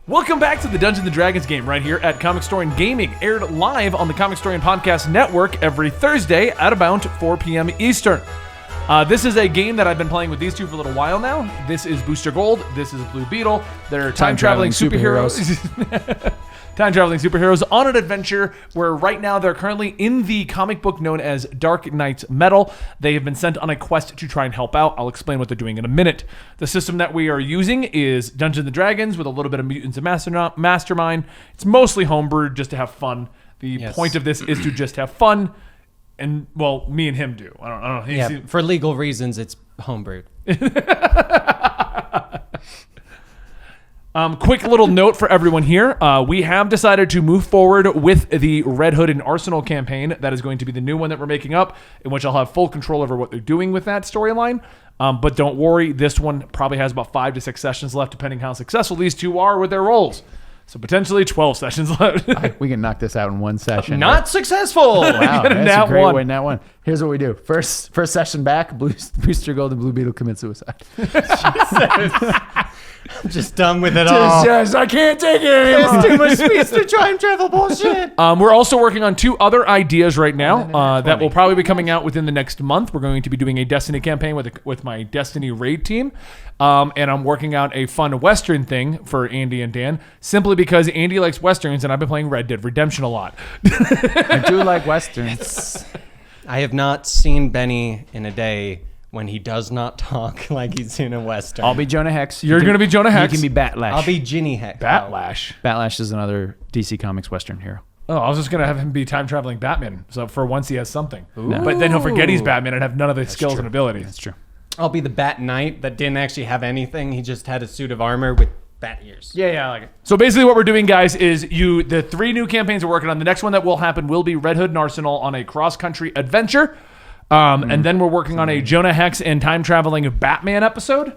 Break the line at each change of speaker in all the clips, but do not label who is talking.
Welcome back to the Dungeons & Dragons game right here at Comicstorian Gaming, aired live on the Comicstorian Podcast Network every Thursday at about 4 p.m. Eastern. This is a game that I've been playing with these two for a little while now. This is Booster Gold. This is Blue Beetle. They're time-traveling superheroes. Time-traveling superheroes on an adventure where right now they're currently in the comic book known as Dark Knight's Metal. They have been sent on a quest to try and help out. I'll explain what they're doing in a minute. The system that we are using is Dungeons & Dragons with a little bit of Mutants and Mastermind. It's mostly homebrewed just to have fun. The point of this is to just have fun. And, well, me and him do. I don't know.
Yeah, for legal reasons, it's homebrewed.
Quick little note for everyone here. We have decided to move forward with the Red Hood and Arsenal campaign. That is going to be the new one that we're making up, in which I'll have full control over what they're doing with that storyline. But don't worry, this one probably has about 5 to 6 sessions left, depending how successful these two are with their roles. So potentially 12 sessions left.
We can knock this out in one session.
Not successful.
Wow, that's a great way. Nat one. Here's what we do. First session back, Booster Gold and Blue Beetle commit suicide.
I'm just done with it all.
Just, I can't take it anymore.
There's too much space to try and travel bullshit.
We're also working on 2 other ideas right now that will probably be coming out within the next month. We're going to be doing a Destiny campaign with my Destiny raid team. And I'm working out a fun Western thing for Andy and Dan, simply because Andy likes Westerns and I've been playing Red Dead Redemption a lot.
I do like Westerns.
I have not seen Benny in a day when he does not talk like he's in a Western.
I'll be Jonah Hex.
You're going to be Jonah Hex.
You can be Batlash.
I'll be Ginny Hex.
Batlash.
Batlash is another DC Comics Western hero.
Oh, I was just going to have him be time-traveling Batman. So for once he has something. Ooh. But then he'll forget he's Batman and have none of the skills and abilities.
That's true.
I'll be the Bat Knight that didn't actually have anything. He just had a suit of armor with bat ears.
Yeah, I like it. So basically what we're doing, guys, is the 3 new campaigns we're working on. The next one that will happen will be Red Hood and Arsenal on a cross-country adventure. And then we're working on a Jonah Hex and time-traveling Batman episode.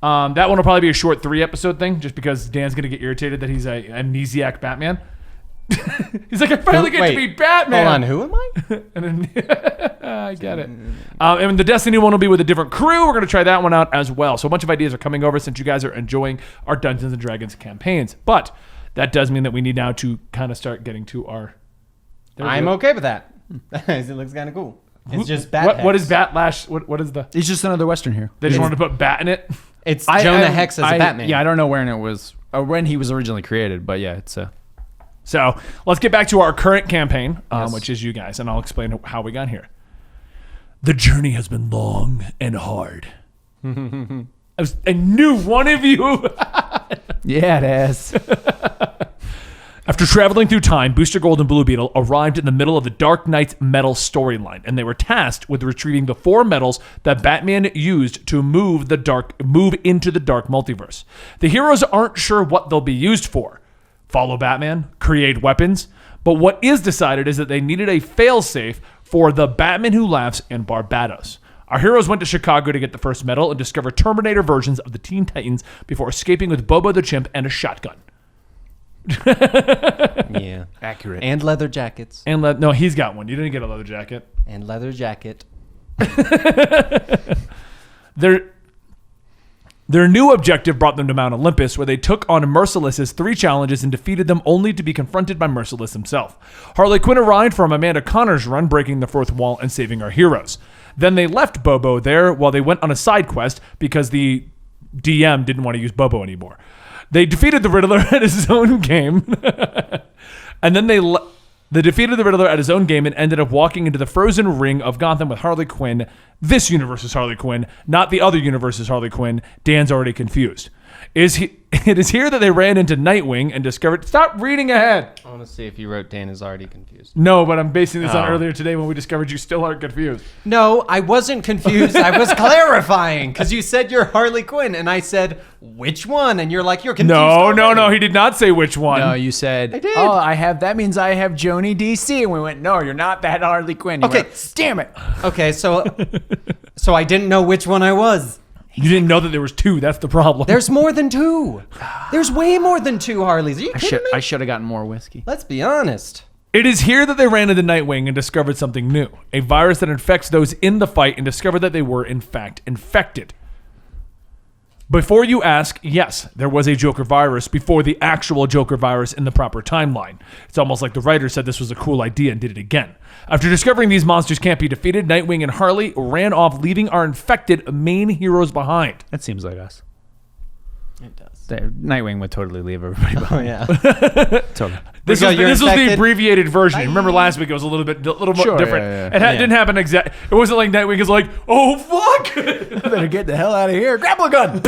That one will probably be a short 3-episode thing, just because Dan's going to get irritated that he's an amnesiac Batman. He's like, I finally get to be Batman.
Hold on, who am I?
And then, I get it. And the Destiny one will be with a different crew. We're going to try that one out as well. So a bunch of ideas are coming over since you guys are enjoying our Dungeons & Dragons campaigns. But that does mean that we need now to kind of start getting to our...
I'm okay with that. It looks kind of cool. It's just Bat Hex.
What is Batlash? What is the...
He's just another Western hero.
They just wanted to put Bat in it?
It's Jonah Hex as a Batman.
Yeah, I don't know when it was, or when he was originally created, but yeah, it's a...
So let's get back to our current campaign, which is you guys, and I'll explain how we got here. The journey has been long and hard. I knew one of you.
Yeah, it has.
After traveling through time, Booster Gold and Blue Beetle arrived in the middle of the Dark Knight's Metal storyline, and they were tasked with retrieving the 4 metals that Batman used to move into the dark multiverse. The heroes aren't sure what they'll be used for. Follow Batman, create weapons, but what is decided is that they needed a failsafe for the Batman Who Laughs and Barbados. Our heroes went to Chicago to get the first metal and discover Terminator versions of the Teen Titans before escaping with Bobo the Chimp and a shotgun.
Yeah.
Accurate.
And leather jackets.
No, he's got one. You didn't get a leather jacket.
And leather jacket.
Their new objective brought them to Mount Olympus, where they took on Merciless's 3 challenges and defeated them, only to be confronted by Merciless himself. Harley Quinn arrived from Amanda Connor's run, breaking the 4th wall and saving our heroes. Then they left Bobo there while they went on a side quest because the DM didn't want to use Bobo anymore. They defeated the Riddler at his own game. And then they defeated the Riddler at his own game and ended up walking into the frozen ring of Gotham with Harley Quinn. This universe's Harley Quinn, not the other universe's Harley Quinn. Dan's already confused. It is here that they ran into Nightwing and discovered... Stop reading ahead.
I want to see if you wrote Dan is already confused.
No, but I'm basing this on earlier today when we discovered you still aren't confused.
No, I wasn't confused. I was clarifying because you said you're Harley Quinn, and I said, which one? And you're like, you're confused.
No. He did not say which one.
No, you said,
I did.
that means I have Joni DC. And we went, no, you're not that Harley Quinn. You went, damn it.
Okay, so I didn't know which one I was.
You didn't know that there was 2. That's the problem.
There's more than 2. There's way more than 2 Harleys. Are you kidding me?
I should have gotten more whiskey.
Let's be honest.
It is here that they ran into Nightwing and discovered something new. A virus that infects those in the fight, and discovered that they were, in fact, infected. Before you ask, yes, there was a Joker virus before the actual Joker virus in the proper timeline. It's almost like the writer said this was a cool idea and did it again. After discovering these monsters can't be defeated, Nightwing and Harley ran off, leaving our infected main heroes behind.
That seems like us.
It does.
Nightwing would totally leave everybody behind.
Oh, yeah.
Totally.
This was the abbreviated version. Remember last week it was a little more different. It didn't happen exact. It wasn't like Nightwing is like, oh fuck,
better get the hell out of here. Grapple gun.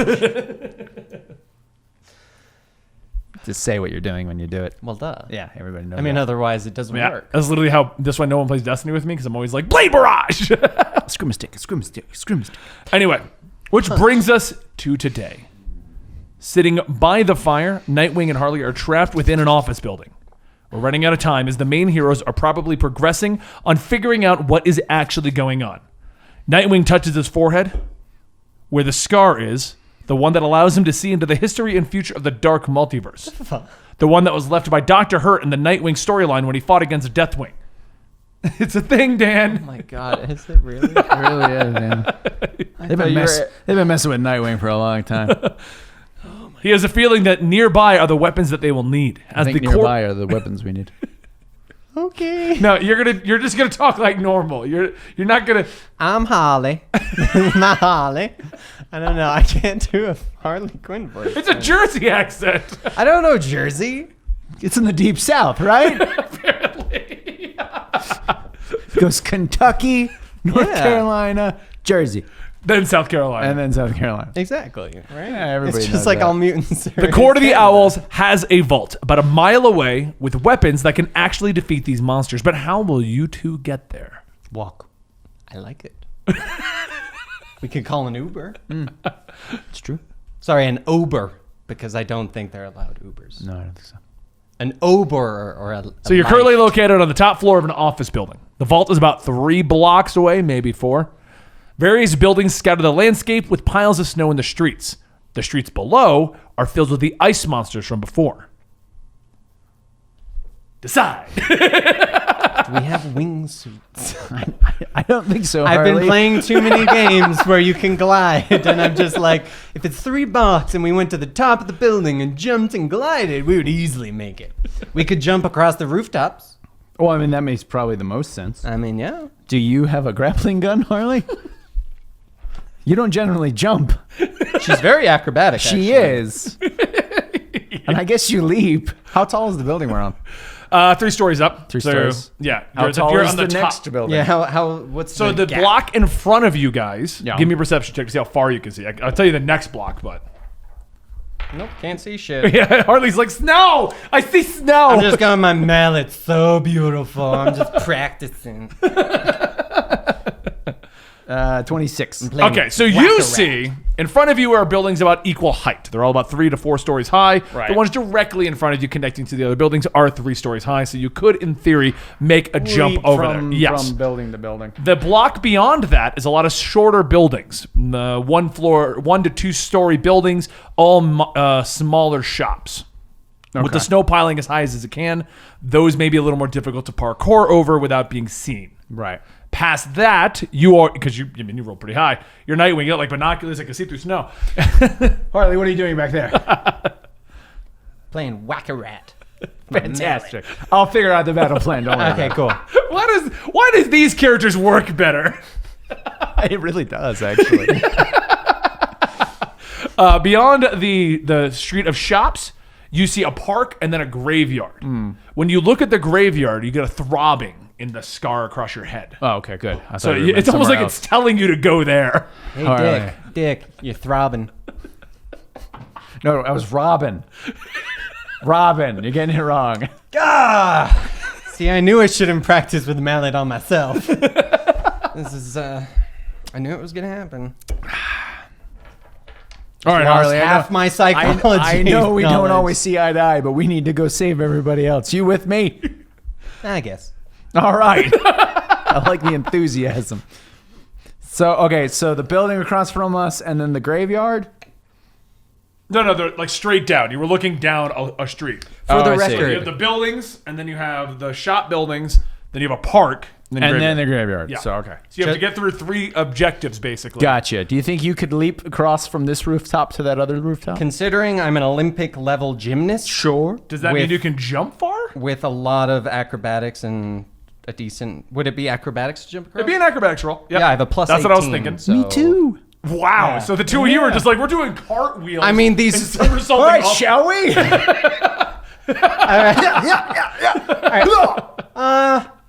Just say what you're doing when you do it.
Well, duh.
Yeah, everybody knows.
I mean, otherwise it doesn't work.
That's literally how. That's why no one plays Destiny with me, because I'm always like Blade Barrage.
Scream stick.
Anyway, which brings us to today. Sitting by the fire, Nightwing and Harley are trapped within an office building. We're running out of time as the main heroes are probably progressing on figuring out what is actually going on. Nightwing touches his forehead, where the scar is, the one that allows him to see into the history and future of the dark multiverse. The one that was left by Dr. Hurt in the Nightwing storyline when he fought against Deathwing. It's a thing, Dan.
Oh my God, is it really?
It really is, man. They've been messing with Nightwing for a long time.
He has a feeling that nearby are the weapons that they will need.
I think nearby are the weapons we need.
Okay.
No, you're just gonna talk like normal. You're not gonna.
I'm Harley. Not Harley. I don't know. I can't do a Harley Quinn voice.
It's a Jersey accent.
I don't know Jersey.
It's in the deep South, right?
Apparently.
Goes Kentucky, North Carolina, Jersey.
Then South Carolina.
And then South Carolina.
Exactly. Right?
Yeah, everybody
it's
knows
just like
that.
all mutants.
The Court of the Owls has a vault about a mile away with weapons that can actually defeat these monsters. But how will you two get there?
Walk. I like it. We could call an Uber.
It's true.
Sorry, an Uber, because I don't think they're allowed Ubers.
No, I don't think so.
An Uber or a
So you're currently located on the top floor of an office building. The vault is about 3 blocks away, maybe 4. Various buildings scatter the landscape with piles of snow in the streets. The streets below are filled with the ice monsters from before. Decide.
Do we have wingsuits?
I don't think so,
I've
Harley.
been playing too many games where you can glide, and I'm just like, if it's 3 blocks and we went to the top of the building and jumped and glided, we would easily make it. We could jump across the rooftops.
Well, I mean, that makes probably the most sense.
I mean, yeah.
Do you have a grappling gun, Harley? You don't generally jump.
She's very acrobatic,
She
actually.
is. And I guess you leap. How tall is the building we're on?
3 stories up.
3 stories.
Yeah.
How tall
you're
is
on
the
top.
next building?
Yeah, what's
So the
gap?
block in front of you guys,
Yeah.
give me a perception check to see how far you can see. I'll tell you the next block, but...
Nope, can't see shit.
Yeah, Harley's like, snow! I see snow!
I'm just going, my mallet's so beautiful. I'm just practicing.
26.
Okay, so you see, in front of you are buildings about equal height. They're all about 3 to 4 stories high.
Right.
The ones directly in front of you connecting to the other buildings are 3 stories high, so you could, in theory, make a jump over there. Yes.
From building to building.
The block beyond that is a lot of shorter buildings. 1 to 2 story buildings, all smaller shops. With the snow piling as high as it can, those may be a little more difficult to parkour over without being seen.
Right.
Past that, you are, because you roll pretty high. You're Nightwing, you got like binoculars that can see through snow.
Harley, what are you doing back there?
Playing Whack-A-Rat.
Fantastic. I'll figure out the battle plan. Don't worry.
Okay, cool.
Why does these characters work better?
It really does, actually.
Beyond the street of shops, you see a park and then a graveyard. When you look at the graveyard, you get a throbbing in the scar across your head.
Oh, okay, good. I
So
thought you were
it's almost like
somewhere
it's telling you to go there.
Hey,
All right.
Dick, you're throbbing.
No, I was Robin. Robin, you're getting it wrong.
See, I knew I shouldn't practice with the mallet on myself. This is, I knew it was going to happen.
All right,
Lost
Harley.
half my psychology.
I know we don't
knowledge.
always see eye to eye, but we need to go save everybody else. You with me?
I guess.
All right. I like the enthusiasm. So the building across from us and then the graveyard?
No, they're like straight down. You were looking down a street.
For the
I see.
So you
record,
have the buildings, and then you have the shop buildings, then you have a park,
And then the graveyard.
Yeah.
So, okay.
So you have to get through 3 objectives, basically.
Gotcha. Do you think you could leap across from this rooftop to that other rooftop?
Considering I'm an Olympic level gymnast,
Sure.
Does that mean you can jump far?
with a lot of acrobatics and a decent. Would it be acrobatics to jump across?
It'd be an acrobatics roll. Yep.
Yeah, I have a plus.
That's what I was
18,
thinking.
so-
Me too.
Wow.
Yeah.
So the two of you are just like, we're doing cartwheels.
I mean, these.
and somersaulting
All right,
off-
shall we?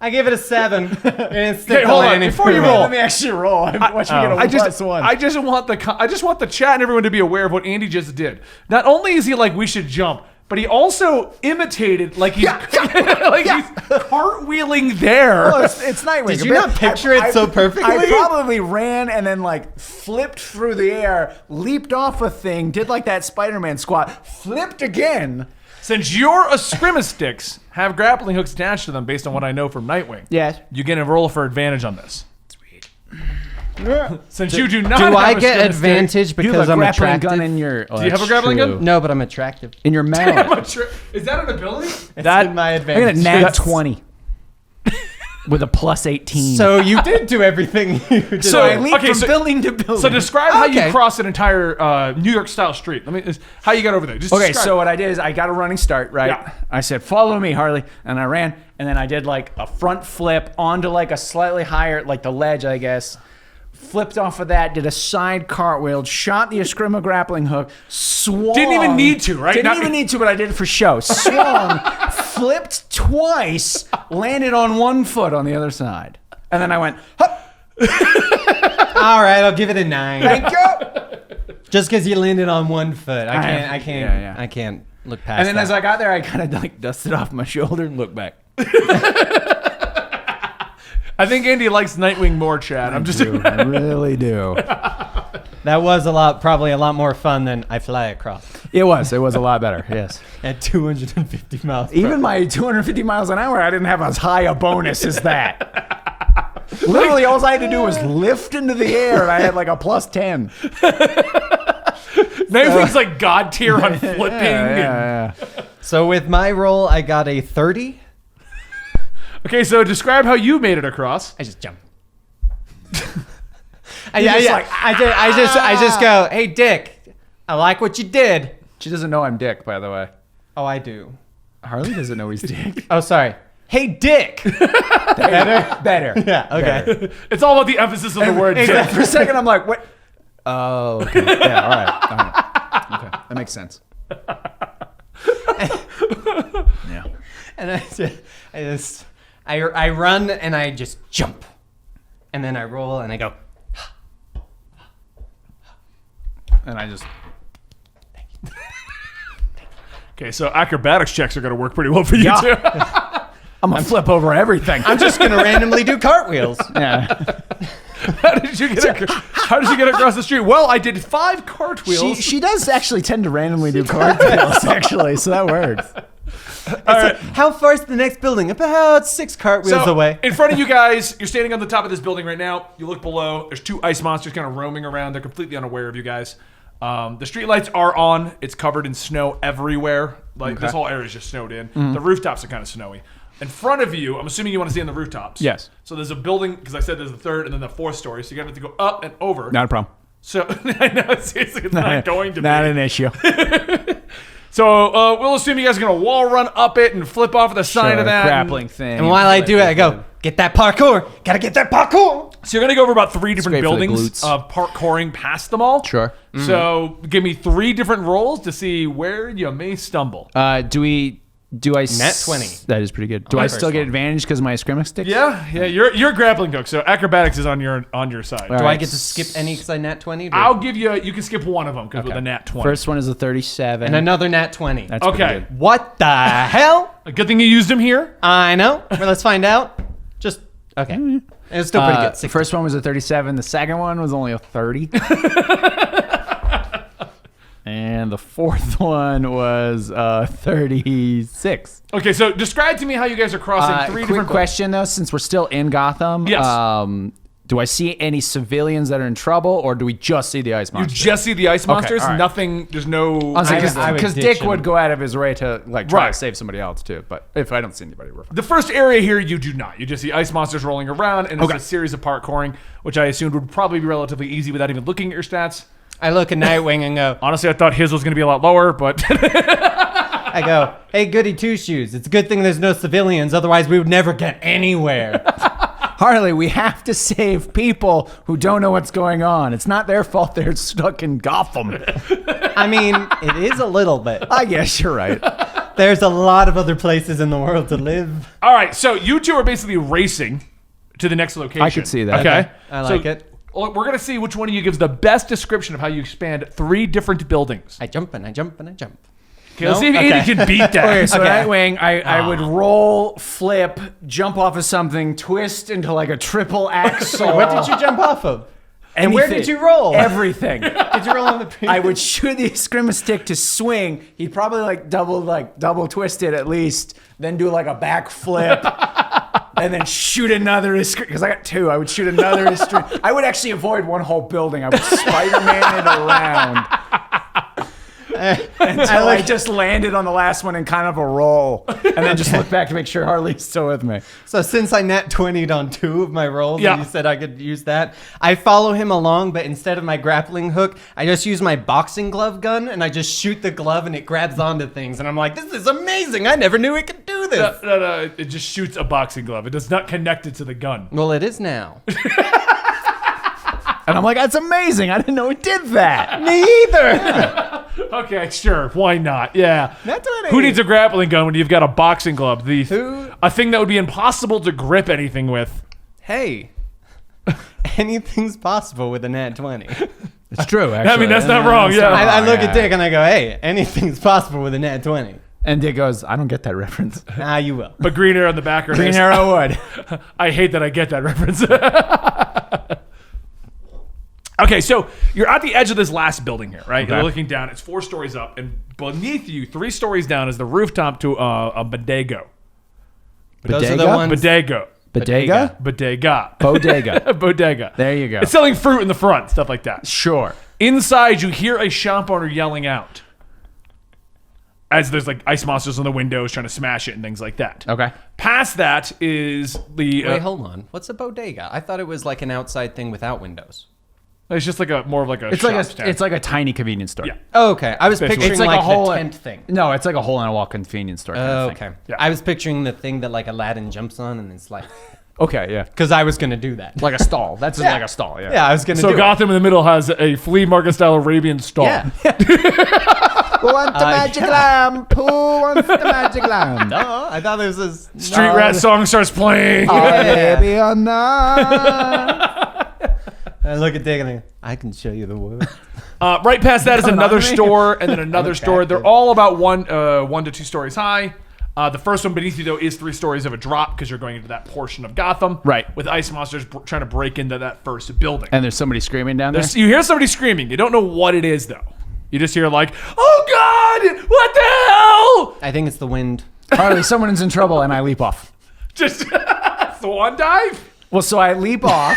I give it a 7. And it's still
Okay, hold on.
landing
Before you
for me.
roll,
Let me actually roll. I'm watching you get a
I just
+1.
I just want the chat and everyone to be aware of what Andy just did. Not only is he like, we should jump, but he also imitated like he's like he's cartwheeling there.
Oh, it's Nightwing.
Did you not picture it so perfectly?
I probably ran and then like flipped through the air, leaped off a thing, did like that Spider-Man squat, flipped again.
Since your Eskrima sticks have grappling hooks attached to them, based on what I know from Nightwing,
Yes.
you get a roll for advantage on this. Sweet. Since you do not,
Do
have
I
a
get
Eskrima
advantage
You have
because
a
I'm
grappling
attractive?
gun in your.
Do you have a grappling gun?
No, but I'm attractive.
In your mouth.
stick, is that an ability?
That's in my
I got
advantage.
a nat 20 with a +18.
So you did do everything you did.
So-
I leaped
okay,
from
so-
building to building.
So describe how you
Okay.
cross an entire New York style street. How you got over there. Just
Okay,
describe.
so what I did is I got a running start, right?
Yeah.
I said, follow me, Harley. And I ran, and then I did like a front flip onto like a slightly higher, like the ledge, I guess. Flipped off of that, did a side cartwheel, shot the Eskrima grappling hook, swung.
Didn't even need to, right?
Didn't
Not-
even need to, but I did it for show. Swung, flipped twice, landed on one foot on the other side. And then I went, hup,
All right, I'll give it a 9.
thank you.
Just because you landed on one foot, I
Yeah.
can't look past.
And then
that.
as I got there, I kind of like dusted off my shoulder and looked back.
I think Andy likes Nightwing more, Chad. I'm just
I really do.
That was probably a lot more fun than I fly across
It was a lot better, yes.
at 250 miles.
Even my 250 miles an hour, I didn't have as high a bonus as that. Literally, all I had to do was lift into the air, and I had like a +10.
Nightwing's like God tier on flipping.
Yeah.
So with my roll, I got a 30.
Okay, so describe how you made it across.
I just jump. I just go, hey Dick, I like what you did.
She doesn't know I'm Dick, by the way.
Oh, I do.
Harley doesn't know he's Dick.
Oh, sorry. Hey Dick.
Better.
Yeah. Okay.
It's all about the emphasis of the word. Dick.
For a second, I'm like, what? Oh, okay. Yeah, all right. Okay, that makes sense. Yeah.
And I run and I just jump, and then I roll and I go.
And I just...
Okay, so acrobatics checks are going to work pretty well for you too.
I'm going to flip over everything.
I'm just gonna randomly do cartwheels.
Yeah.
How did you get across the street? Well, I did 5 cartwheels.
She does actually tend to randomly do cartwheels, actually, so that works.
All right.
How far is the next building? About 6 cartwheels
So,
away.
in front of you guys, you're standing on the top of this building right now. You look below. There's 2 ice monsters kind of roaming around. They're completely unaware of you guys. The streetlights are on. It's covered in snow everywhere. Like this whole area is just snowed in. The rooftops are kind of snowy. In front of you, I'm assuming you want to see on the rooftops.
Yes.
So there's a building, because I said there's the 3rd and then the 4th story. So you're going to have to go up and over.
Not a problem.
So I know, seriously, it's not going to
Not
be.
an issue.
So we'll assume you guys are going to wall run up it and flip off the side of that.
grappling thing.
And while I do it, I go, get that parkour. Gotta get that parkour.
So you're going to go over about 3 different
great for the
buildings
glutes.
of parkouring past them all.
Sure.
So give me 3 different rolls to see where you may stumble.
Do I
Nat 20.
That is pretty good. Do I still get advantage because of my Eskrima sticks?
Yeah, you're grappling hook, so acrobatics is on your side.
All
Do
right.
I get to skip any because I nat 20?
I'll give you can skip one of them because with a nat 20.
First one is a 37.
And another nat 20.
That's pretty
Okay.
good.
What the hell?
A good thing you used him here.
I know. Well, let's find out. Just, okay. It's still pretty good.
The first one was a 37. The second one was only a 30. And the fourth one was 36.
Okay, so describe to me how you guys are crossing 3
Quick
different
question though, since we're still in Gotham.
Yes.
Do I see any civilians that are in trouble, or do we just see the ice
You
monster?
just see the ice monsters.
all right.
Nothing. There's no.
I would
Because
ditch
Dick
him.
would go out of his way to like try
Right.
to save somebody else too. But if I don't see anybody, we're fine.
The first area here, you do not. You just see ice monsters rolling around, and it's a series of parkouring, which I assumed would probably be relatively easy without even looking at your stats.
I look at Nightwing and go,
Honestly, I thought his was going to be a lot lower, but
I go, hey, goody two shoes. It's a good thing there's no civilians, otherwise we would never get anywhere.
Harley, we have to save people who don't know what's going on. It's not their fault they're stuck in Gotham.
I mean, it is a little bit.
I guess you're right.
There's a lot of other places in the world to live.
all right. So you two are basically racing to the next location.
I could see that.
Okay,
I like it.
We're going to see which one of you gives the best description of how you expand 3 different buildings.
I jump and I jump and I jump.
Okay, let's
No?
see if
Okay.
Andy can beat that.
Okay, so
Okay.
Nightwing, I would roll, flip, jump off of something, twist into like a triple axle.
What did you jump off of? And where did
Anything.
you roll?
Everything.
Did you roll on the previous?
I would shoot the Eskrima stick to swing. He'd probably like double twist it at least, then do like a back flip, and then shoot another Eskrima. Because I got 2. I would shoot another Eskrima. I would actually avoid one whole building. I would Spider-Man it around. Until I just landed on the last one in kind of a roll, and then just look back to make sure Harley's still with me.
So since I nat 20'd on 2 of my rolls,
Yeah.
and you said I could use that, I follow him along, but instead of my grappling hook, I just use my boxing glove gun, and I just shoot the glove, and it grabs onto things, and I'm like, this is amazing! I never knew it could do this!
No, it just shoots a boxing glove. It does not connect it to the gun.
Well, it is now.
And I'm like, that's amazing. I didn't know it did that.
Me either!
Okay, sure. Why not? Yeah.
That's what it
Who
is.
needs a grappling gun when you've got a boxing glove?
Who-
A thing that would be impossible to grip anything with.
Hey, anything's possible with a nat 20.
It's true, actually.
I mean, that's not wrong. Yeah.
I look at Dick and I go, hey, anything's possible with a nat 20.
And Dick goes, I don't get that reference.
Ah, you will.
But Green Arrow in the background.
Green
is-
Arrow would.
I hate that I get that reference. Okay, so you're at the edge of this last building here, right?
Okay.
You're looking down. It's 4 stories up, and beneath you, 3 stories down, is the rooftop to a bodega.
Those are the
Bodega?
ones.
Bodega.
Bodega?
Bodega.
Bodega.
Bodega.
There you go.
It's selling fruit in the front, stuff like that.
Sure.
Inside, you hear a shop owner yelling out as there's like ice monsters on the windows trying to smash it and things like that.
Okay.
Past that is the.
Wait, hold on. What's a bodega? I thought it was like an outside thing without windows.
It's just like more of like a.
It's
shop
like
stand.
it's like a tiny convenience store.
Yeah.
Oh, okay. I was
Basically.
picturing
It's like
like
a whole
the tent thing.
No, it's like a hole in a wall convenience store. Kind
Oh,
of thing.
okay.
Yeah.
I was picturing the thing that like Aladdin jumps on and it's like,
Okay, yeah.
because I was gonna do that.
Like a stall. That's just like a stall. Yeah.
Yeah, I was gonna
So
do
Gotham in the middle has a flea market style Arabian stall.
it. Yeah.
Who wants the magic lamp? Who wants the magic lamp?
No, I thought it was this.
Street Rat song starts playing.
Baby or not.
I look at Dick and I go, I can show you the word.
Right past that is
Coming
another
on me?
store, and then another store. They're
Attractive.
all about 1 to 2 stories high. The first one beneath you, though, is 3 stories of a drop because you're going into that portion of Gotham.
Right.
With ice monsters trying to break into that first building.
And there's somebody screaming down there.
You hear somebody screaming. You don't know what it is, though. You just hear like, oh, God, what the hell?
I think it's the wind.
Harley, someone's in trouble, and I leap off.
Just swan dive?
Well, so I leap off,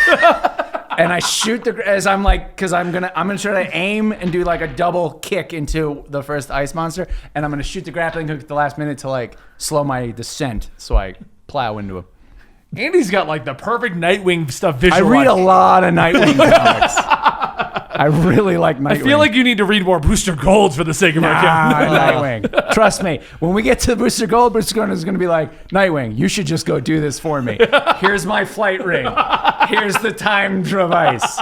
and I shoot as I'm like, because I'm gonna try to aim and do like a double kick into the first ice monster, and I'm gonna shoot the grappling hook at the last minute to like slow my descent, so I plow into him.
Andy's got like the perfect Nightwing stuff
I
visualized.
read a lot of Nightwing comics. I really like Nightwing.
I feel like you need to read more Booster Golds for the sake of our account.
Nightwing. Trust me. When we get to Booster Gold, Booster Gold is going to be like, Nightwing, you should just go do this for me. Here's my flight ring. Here's the time device.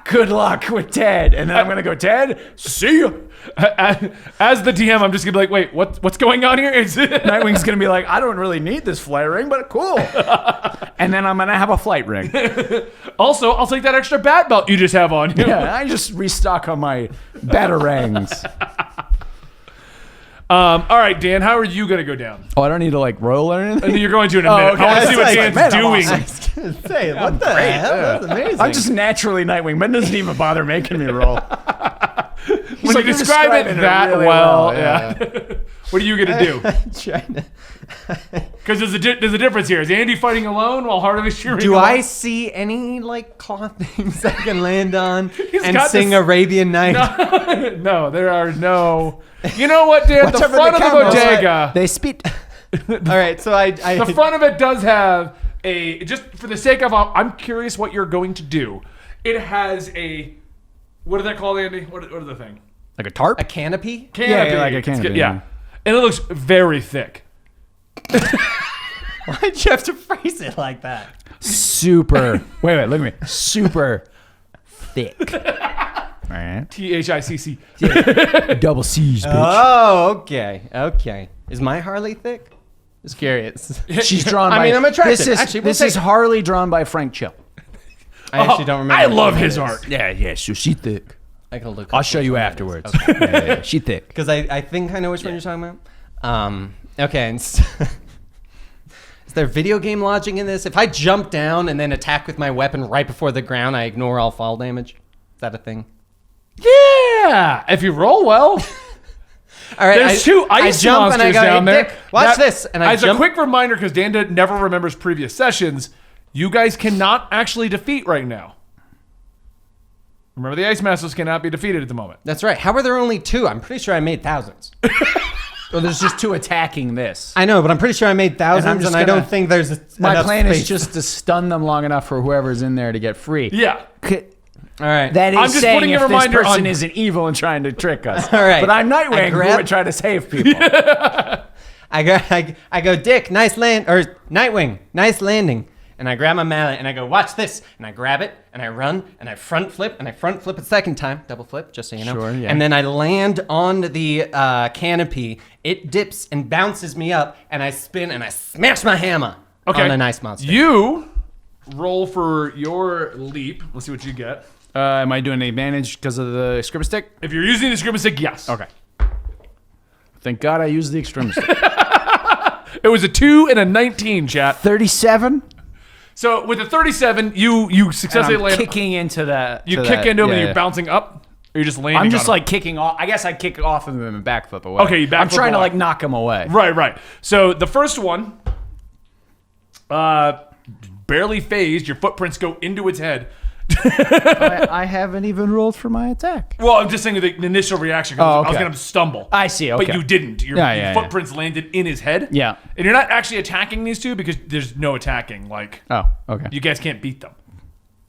Good luck with Ted. And then I'm going to go, Ted, see you.
As the DM, I'm just gonna be like, wait, what's going on here?
Nightwing's going to be like, I don't really need this flight ring, but cool. And then I'm going to have a flight ring.
Also, I'll take that extra bat belt you just have on you.
Yeah, I just restock on my batarangs.
All right, Dan, how are you gonna go down?
Oh, I don't need to like roll or anything?
You're going to in a minute.
okay.
I want to see
It's
what
like,
Dan's
man, I'm
doing.
awesome.
I was gonna say, what the hell? That's amazing.
I'm just naturally Nightwing, but it doesn't even bother making me roll.
When
like,
you
you're
describe it
describing it
that
really
well,
well,
yeah. What are you gonna do?
I'm trying to.
Because there's a difference here. Is Andy fighting alone while Harley is cheering?
Do
him
I
on?
see any like cloth things I can land on and
got
sing
this-
Arabian Nights?
No, there are no. You know what, Dan? The
Watch out for
front of the
cameras.
bodega.
They spit.
All right, so I
The front of it does have a. Just for the sake of, I'm curious what you're going to do. It has a. What is that called, Andy? What is the thing?
Like a tarp?
a canopy.
Canopy.
yeah, like a
It's
canopy,
good,
yeah.
And it looks very thick.
Why'd you have to phrase it like that?
Super. wait, look at me. Super thick. All right.
THICC.
Double C's, bitch.
Oh, okay. Is my Harley thick? Just curious.
She's drawn
I
by.
mean, I'm attracted.
This is,
Actually, we'll
this
take
is
it.
Harley drawn by Frank Chill.
I actually don't remember.
I
which
love
one it
his
is.
art.
Yeah, so she's thick.
I can look.
I'll show you afterwards. Yeah, she thick.
Because I think I know which one you're talking about. Okay. And is there video game logic in this? If I jump down and then attack with my weapon right before the ground, I ignore all fall damage. Is that a thing?
Yeah, if you roll well.
All right.
There's two
I
ice
jump and I
monsters
go,
down
hey,
there.
Dick, watch this. And I
as
jump.
a quick reminder, because Dan never remembers previous sessions, you guys cannot actually defeat right now. Remember, the Ice Masters cannot be defeated at the moment.
That's right. How are there only two? I'm pretty sure I made thousands.
Well, there's just two attacking this.
I know, but I'm pretty sure I made thousands,
just
and I
gonna-
don't think there's
My
enough
plan is
space.
just to stun them long enough for whoever's in there to get free.
Yeah.
All right.
That is
I'm just
saying
putting a
if this
reminder
person
on-
isn't evil and trying to trick us.
All right.
But I'm Nightwing, who
grab-
would try to save people.
I go, Dick, nice land, or Nightwing, nice landing. And I grab my mallet and I go, watch this. And I grab it and I run and I front flip and I front flip a second time, double flip, just so you know.
Sure, yeah.
And then I land on the canopy. It dips and bounces me up and I spin and I smash my hammer on a nice monster.
You roll for your leap. Let's see what you get.
Am I doing an advantage because of the scribble stick?
If you're using the scribble stick, yes.
Okay. Thank God I used the extreme stick.
It was a 2 and a 19, chat.
37?
So with the 37, you successfully
I'm
land.
kicking into that.
You
to
kick
that.
into him
Yeah,
and you're
yeah.
bouncing up, or you're just landing.
I'm just
on him?
like kicking off. I guess I kick off of him and backflip away.
Okay, you
I'm
backflip
trying to
away.
like knock him away.
Right. So the first one, barely phased. Your footprints go into its head.
I haven't even rolled for my attack.
Well, I'm just saying the initial reaction. 'Cause
Oh,
I was
okay.
gonna stumble.
I see, okay.
But you didn't. Your,
Yeah,
your
yeah,
footprints landed in his head.
Yeah.
And you're not actually attacking these two because there's no attacking. Like
Oh, okay.
you guys can't beat them.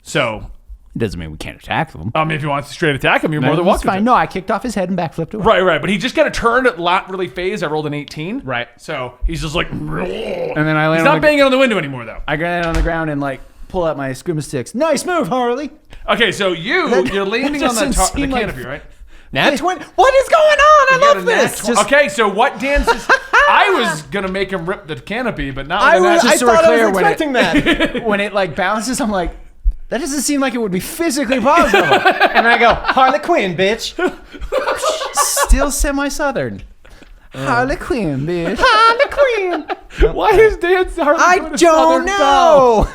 So
It doesn't mean we can't attack them.
if you want to straight attack him, you're more than
That's
welcome.
fine.
to.
No, I kicked off his head and backflipped away.
Right. But he just got a turn, not really phased. I rolled an 18.
Right.
So he's just like,
And then I land
he's
on
not
the,
banging on the window anymore though.
I land on the ground and like pull out my scribble sticks. Nice move, Harley.
Okay, so you're landing on the
doesn't seem like-
canopy, right?
Nat 20. What is going on? I
You got
love
a nat
this.
20. Okay, so what Dan says, I was gonna make him rip the canopy, but not
I
with a nat-
Just so we're
thought I
clear,
was
when it-
expecting that.
When it like bounces, I'm like, that doesn't seem like it would be physically possible.
And I go, Harley Quinn, bitch.
Still semi-southern. Harley Quinn, bitch.
Harley Quinn.
Why is Dan Harley
I
doing a
don't
Southern Belle?
know.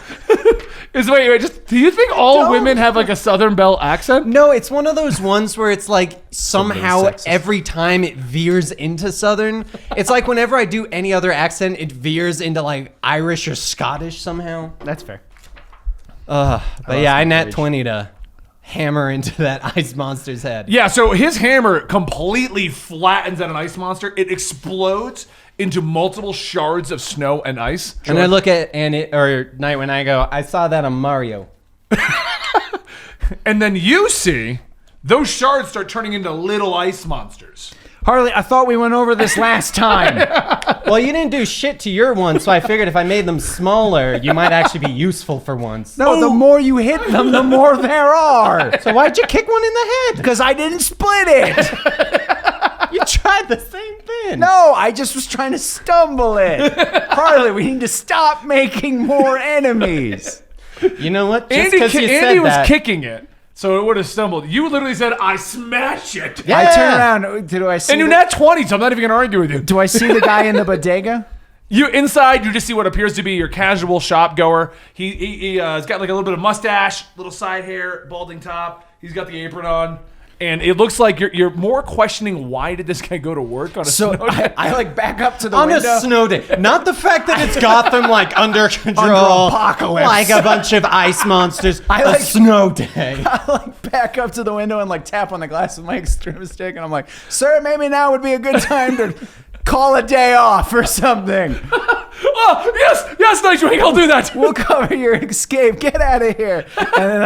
Wait, just do you think all women have like a Southern Belle accent?
No, it's one of those ones where it's like somehow
sexist.
every time it veers into Southern. It's like whenever I do any other accent, it veers into like Irish or Scottish somehow.
That's fair.
But yeah, I nat
rage.
20 to hammer into that ice monster's head.
Yeah, so his hammer completely flattens at an ice monster. It explodes into multiple shards of snow and ice.
And I look at Night when I go, I saw that on Mario.
And then you see those shards start turning into little ice monsters.
Harley, I thought we went over this last time.
Well, you didn't do shit to your one, so I figured if I made them smaller, you might actually be useful for once.
No, the more you hit them, the more there are.
So why'd you kick one in the head?
Because I didn't split it.
You tried the same thing.
No, I just was trying to stumble it. Harley, we need to stop making more enemies.
You know what? Just
Andy,
'cause you said
Andy was
that-
kicking it, so it would have stumbled. You literally said, I smash it.
Yeah.
I turn around. Do I see?
And you're
the,
not 20, so I'm not even going to argue with you.
do I see the guy in the bodega?
You inside, you just see what appears to be your casual shop goer. He's got like a little bit of mustache, little side hair, balding top. He's got the apron on, And it looks like you're more questioning why did this guy go to work on a snow day?
I like back up to the
On
window.
a snow day. Not the fact that it's Gotham like under control.
apocalypse.
Like a bunch of ice monsters.
I
A
like-
snow day.
I like back up to the window and like tap on the glass with my extreme stick, and I'm like, "Sir, maybe now would be a good time to call a day off or something.
Oh, yes, Nightwing, I'll do that.
We'll cover your escape. Get out of here." And then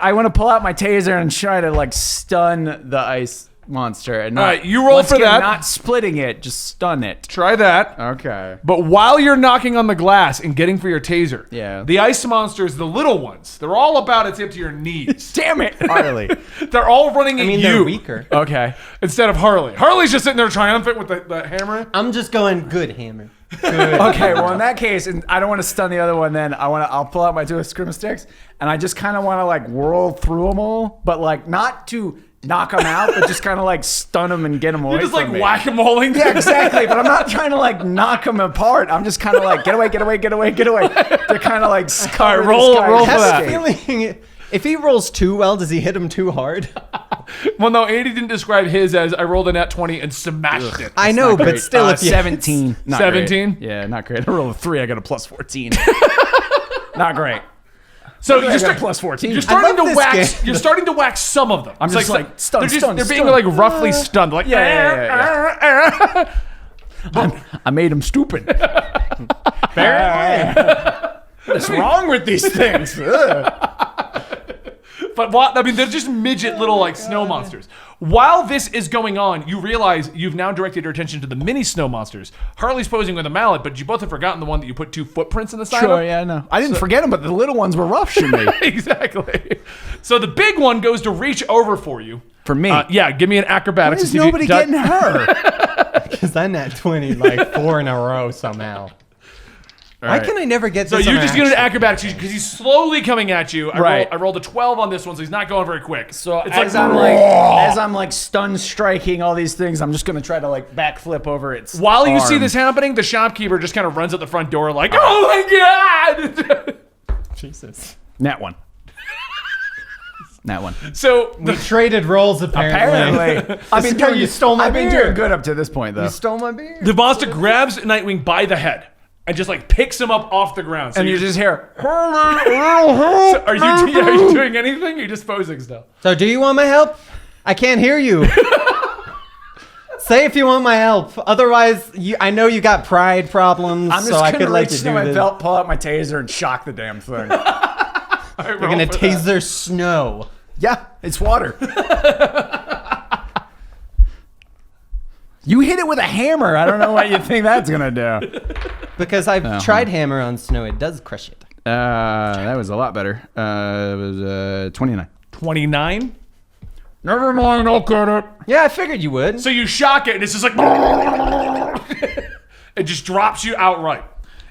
I want to pull out my taser and try to like stun the ice monster. And not,
All right, you roll
once
for
again,
that.
Not splitting it, just stun it.
Try that.
Okay.
But while you're knocking on the glass and getting for your taser,
Yeah.
the ice monsters, the little ones, they're all about a tip to your knees.
Damn it, Harley.
They're all running
I
at
mean,
you
they're weaker.
Okay.
instead of Harley. Harley's just sitting there triumphant with the hammer.
I'm just going, good hammer.
Okay, well in that case, and I don't want to stun the other one. Then I'll pull out my two scrim sticks, and I just kind of want to like whirl through them all, but like not to knock them out, but just kind of like stun them and get them away.
You're just like
from me.
whack-a-moling.
Yeah, exactly. But I'm not trying to like knock them apart. I'm just kind of like get away. They're kind of like cover
roll-
this guy's
roll for
I
that.
have a feeling if he rolls too well, does he hit him too hard?
Well, no, Andy didn't describe his as I rolled a nat 20 and smashed it.
I know, but
Great.
still, if you
17. Not
17?
great. Yeah, not great. I rolled a 3. I got a plus 14. Not great.
So
I
you're,
got
start,
a plus 14.
you're starting
love
to
this
wax.
game.
You're starting to wax some of them.
I'm
It's
just like, stun,
they're
stun,
they're being
stun.
like roughly stunned. Like
Yeah. I made him stupid. What's wrong with these things?
But what? I mean, they're just midget little like snow monsters. While this is going on, you realize you've now directed your attention to the mini snow monsters. Harley's posing with a mallet, but you both have forgotten the one that you put 2 footprints in the side
Sure,
of.
yeah, no. I didn't forget them, but the little ones were roughing me.
Exactly. So the big one goes to reach over for you.
For me.
Yeah, give me an acrobatics.
Why is
to see if you
nobody
duck-
getting her?
Because I'm at 20 like 4 in a row somehow. Why can I never get
So
this
you
on
just get an
action?
acrobatics because he's slowly coming at you.
Right.
I rolled a 12 on this one, so he's not going very quick.
So
it's
as I'm like stun striking all these things, I'm just gonna try to like backflip over its
while you see
arm.
this happening, the shopkeeper just kind of runs out the front door like, "Oh my god!"
Jesus.
Nat one. Nat one.
So
We traded roles apparently.
Apparently, I've been
Screw, you stole my
I've been
beer.
doing good up to this point, though.
You stole my beer.
the monster grabs Nightwing by the head and just like picks him up off the ground. So
and you just hear.
so are you doing anything? Or are you just posing still?
So do you want my help? I can't hear you. Say if you want my help. Otherwise, I know you got pride problems,
I'm just
so I
gonna
could let
reach
you
into
do
my
this.
belt, pull out my taser, and shock the damn thing.
You're
You're gonna taser snow.
Yeah, it's water. You hit it with a hammer. I don't know what you think that's gonna do.
Because I've tried hammer on snow, it does crush it.
That was a lot better. It was 29.
29.
Never mind, I'll get it.
Yeah, I figured you would.
So you shock it, and it's just like it just drops you outright.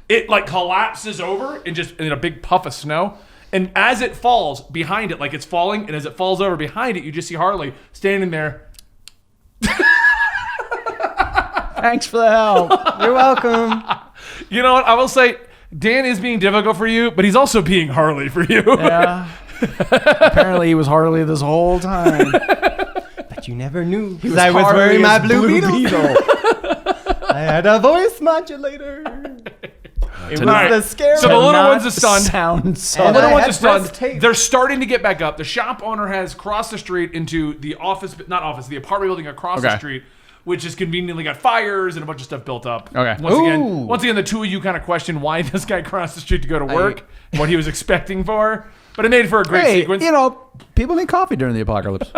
It like collapses over and just in a big puff of snow. And as it falls behind it, like it's falling, and as it falls over behind it, you just see Harley standing there.
Thanks for the help.
You're welcome.
You know what? I will say, Dan is being difficult for you, but he's also being Harley for you.
Yeah. Apparently, he was Harley this whole time.
But you never knew.
He
I was
Harley
wearing my
as
blue beetle.
Beetle.
I had a voice modulator. It was
Alright,
the scary.
so the little
Not
ones are stunned.
Sound
The
so.
little
I
ones
had
are stunned.
breast tape.
They're starting to get back up. The shop owner has crossed the street into the office, not office, the apartment building across the
Okay.
street, which has conveniently got fires and a bunch of stuff built up.
Okay.
Ooh.
Once again, the two of you kind of question why this guy crossed the street to go to work, what he was expecting for, but it made for a great
Hey,
sequence.
you know, people need coffee during the apocalypse.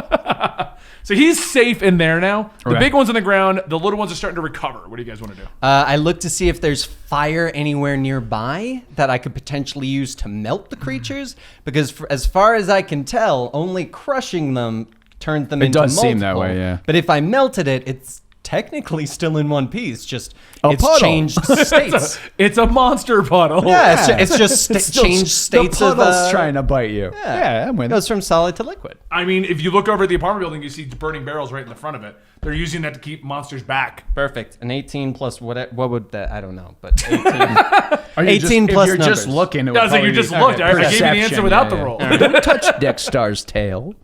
So he's safe in there now. The
Okay.
big one's on the ground. The little ones are starting to recover. What do you guys want to do?
I looked to see if there's fire anywhere nearby that I could potentially use to melt the creatures, because as far as I can tell, only crushing them turns them into
does
multiple.
seem that way, yeah.
But if I melted it, it's technically still in one piece, just
A
it's
puddle.
changed states.
It's a monster puddle.
Yeah, it's just changed states
the
of
puddle's trying to bite you.
Yeah,
I'm
it
with
goes from solid to liquid.
I mean, if you look over at the apartment building, you see burning barrels right in the front of it. They're using that to keep monsters back.
Perfect. An 18 plus what would that? I don't know, but 18.
Are you
18
just,
plus
if you're
numbers.
just looking, it would
I was like, you
probably
just
be-
looked. I gave you the
Perception,
answer without the
yeah.
roll.
Don't touch Dextar's tail.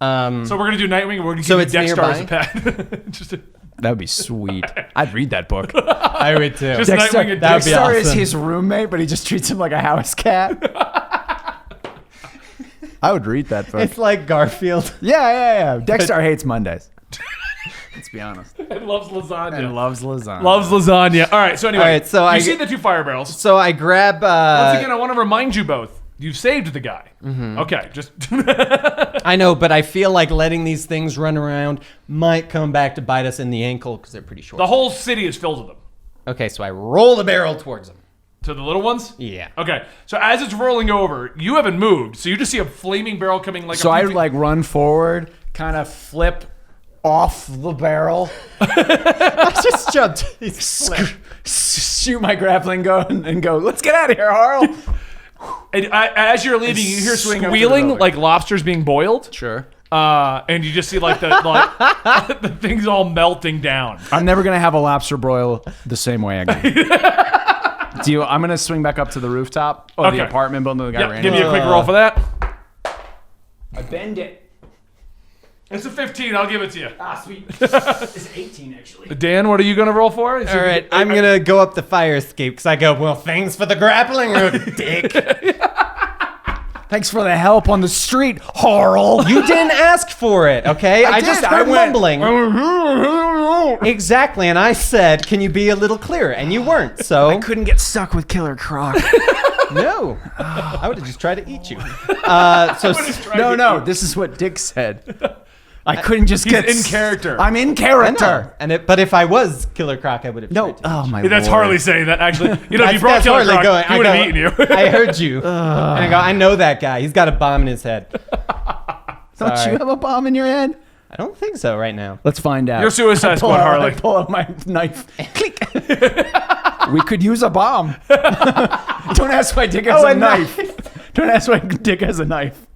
So we're gonna do Nightwing, and we're gonna
So
give you
it's
Dexter as a
nearby?
pet. Just
That would be sweet. I'd read that book.
I would too.
Just Nightwing and
that would be
Dexter is
awesome.
his roommate, but he just treats him like a house cat. I would read that book.
It's like Garfield.
Yeah. Dexter hates Mondays. Let's be honest.
and loves lasagna.
And loves lasagna.
Loves lasagna. All right. So anyway,
All right, so
you
I
see
get-
the two fire barrels.
So I grab.
Once again, I want to remind you both. You saved the guy.
Mm-hmm.
Okay. Just
I know, but I feel like letting these things run around might come back to bite us in the ankle because they're pretty short.
the whole city is filled with them.
Okay, so I roll the barrel towards them.
To the little ones.
Yeah.
Okay. So as it's rolling over, you haven't moved, so you just see a flaming barrel coming like.
So
a
I
few feet-
like run forward, kind of flip off the barrel,
I just jumped.
shoot my grappling gun, and go. Let's get out of here, Harl.
And as you're leaving, you hear
swing up to the
squealing
building.
like lobsters being boiled.
Sure.
And you just see like the things all melting down.
I'm never gonna have a lobster broil the same way again. I'm gonna swing back up to the rooftop of the
Okay.
apartment building the guy
Yep,
ran
give me
into.
a quick roll for that.
I bend it.
It's a 15. I'll give it to you.
Ah, sweet. It's 18 actually.
Dan, what are you gonna roll for?
All right, I'm gonna go up the fire escape because I go. Well, thanks for the grappling hook, dick.
Thanks for the help on the street, Harl.
You didn't ask for it, okay? I just
did.
heard
I went-
mumbling. Exactly, and I said, "Can you be a little clearer?" And you weren't. So
Couldn't get stuck with Killer Croc.
no, I would have just tried to eat you.
No. This is what Dick said. I couldn't just
He's
get
in character.
I'm in
I
character.
know. But if I was Killer Croc, I would have.
No.
tried to.
Oh my.
That's
Lord.
Harley saying that. Actually, you know, if you
That's-
brought
that's
Killer
Harley
Croc,
going.
he would have eaten you.
I heard you. And I go, I know that guy. He's got a bomb in his head.
Don't
Sorry.
you have a bomb in your head?
I don't think so right now.
Let's find out.
You're Suicide
I pull
Squad,
out-
Harley.
I pull out my knife. Click. We could use a bomb. Don't ask why Dick has
Oh,
a
a
knife. Don't ask why Dick has a knife.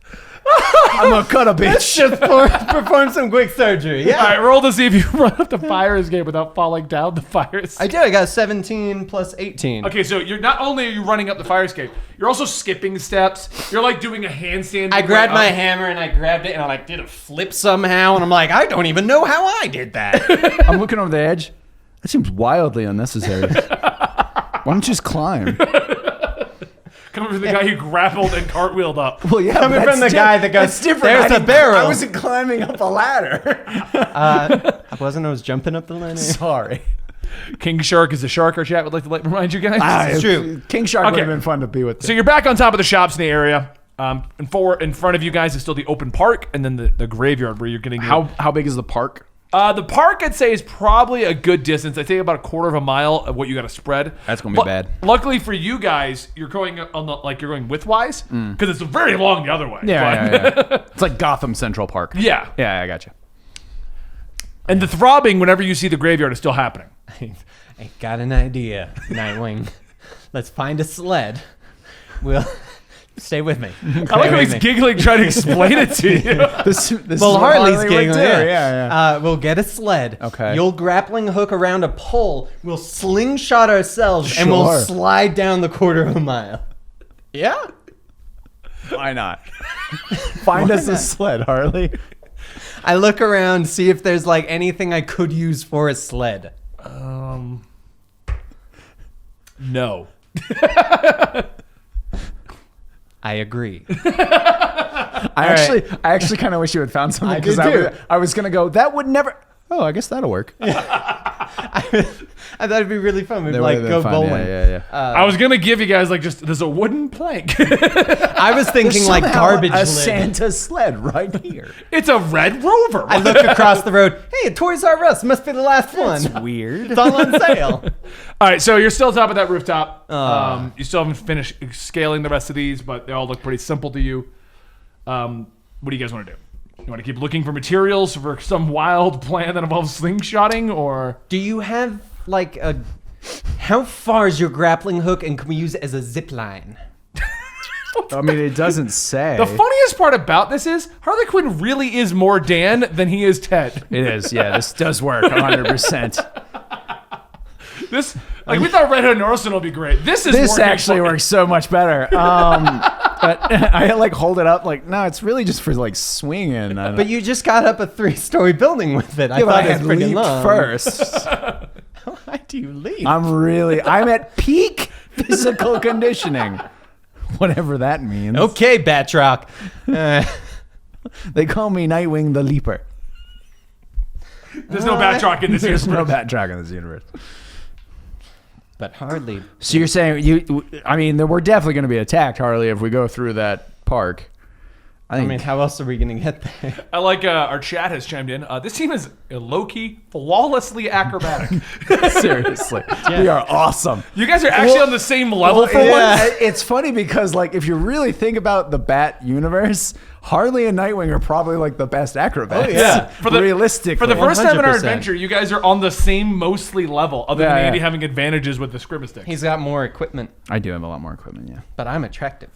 I'm gonna cut a bitch.
Just perform some quick surgery. Yeah.
All right, roll to see if you run up the fire escape without falling down the fire escape.
I did. I got 17 plus 18.
Okay, so you're not only are you running up the fire escape, you're also skipping steps. You're like doing a handstand.
I grabbed
way
my
up.
hammer and I grabbed it and I like did a flip somehow and I'm like, I don't even know how I did that.
I'm looking over the edge. That seems wildly unnecessary. Why don't you just climb?
Coming from the guy who grappled and cartwheeled up.
Well, yeah,
Coming
but
from the
that's
guy that goes,
that's different.
"There's
I
a
didn't-
barrel."
I wasn't climbing up a ladder.
I was jumping up the ladder.
Sorry.
King Shark is the shark our chat would like to remind you guys.
It's true.
King Shark would
Okay.
have been fun to be with.
So you're back on top of the shops in the area. In front of you guys is still the open park, and then the graveyard where you're getting
How big is the park?
The park, I'd say, is probably a good distance. I'd say about a quarter of a mile of what you got to spread.
That's gonna be bad.
Luckily for you guys, you're going on the you're going widthwise because it's very long the other way.
Yeah. It's like Gotham Central Park.
Yeah.
Yeah, I got you.
And the throbbing whenever you see the graveyard is still happening.
I got an idea, Nightwing. Let's find a sled. We'll stay with me.
I like how he's giggling trying to explain it to you.
This
Well,
is what
Harley's
Harley would
giggling.
do. Yeah.
We'll get a sled.
Okay.
You'll grappling hook around a pole. We'll slingshot ourselves and we'll
Sure.
slide down the quarter of a mile.
Yeah. Why not? Find us a sled, Harley.
I look around, see if there's like anything I could use for a sled.
No.
I agree.
I actually kind of wish you had found something
I
because
did too.
I was gonna go. That would never. Oh, I guess that'll work.
I thought it'd be really fun. We'd
That
like
would've
go
been fun.
bowling.
Yeah.
I was gonna give you guys there's a wooden plank.
I was thinking like
Somehow
garbage
a
lid.
Santa sled right here.
It's a red rover.
I look across the road. Hey, a Toys R Us must be the last one.
Weird.
It's all on sale.
All right, so you're still top of that rooftop. You still haven't finished scaling the rest of these, but they all look pretty simple to you. What do you guys want to do? You want to keep looking for materials for some wild plan that involves slingshotting, or
Do you have like a? How far is your grappling hook, and can we use it as a zip line?
I mean, it doesn't say.
the funniest part about this is Harley Quinn really is more Dan than he is Ted.
It is, yeah. This does work 100%.
This, like, we thought Red Hood Northstar would be great. This
Actually works so much better. But I like hold it up like, no, it's really just for like swinging.
But you just got up a 3-story building with it. I
yeah, but
thought
I
it was
had
pretty
leaped
long.
first.
Why do you leave?
I'm at peak physical conditioning. Whatever that means.
Okay, Batroc.
They call me Nightwing the Leaper.
There's no backtrack in this
There's no
universe.
Batroc in this universe.
But Harley.
So you're saying we're definitely going to be attacked, Harley, if we go through that park.
I mean, how else are we going to get there?
I like our chat has chimed in. This team is low-key, flawlessly acrobatic.
seriously, we are awesome.
You guys are actually on the same level for once.
It's funny because like if you really think about the Bat universe, Harley and Nightwing are probably like the best acrobats.
Oh, yeah.
Realistically,
For the first time in our
100%.
adventure, you guys are on the same mostly level, other than
Yeah,
Andy
yeah.
having advantages with the scribble stick.
He's got more equipment,
I do have a lot more equipment. Yeah,
but I'm attractive.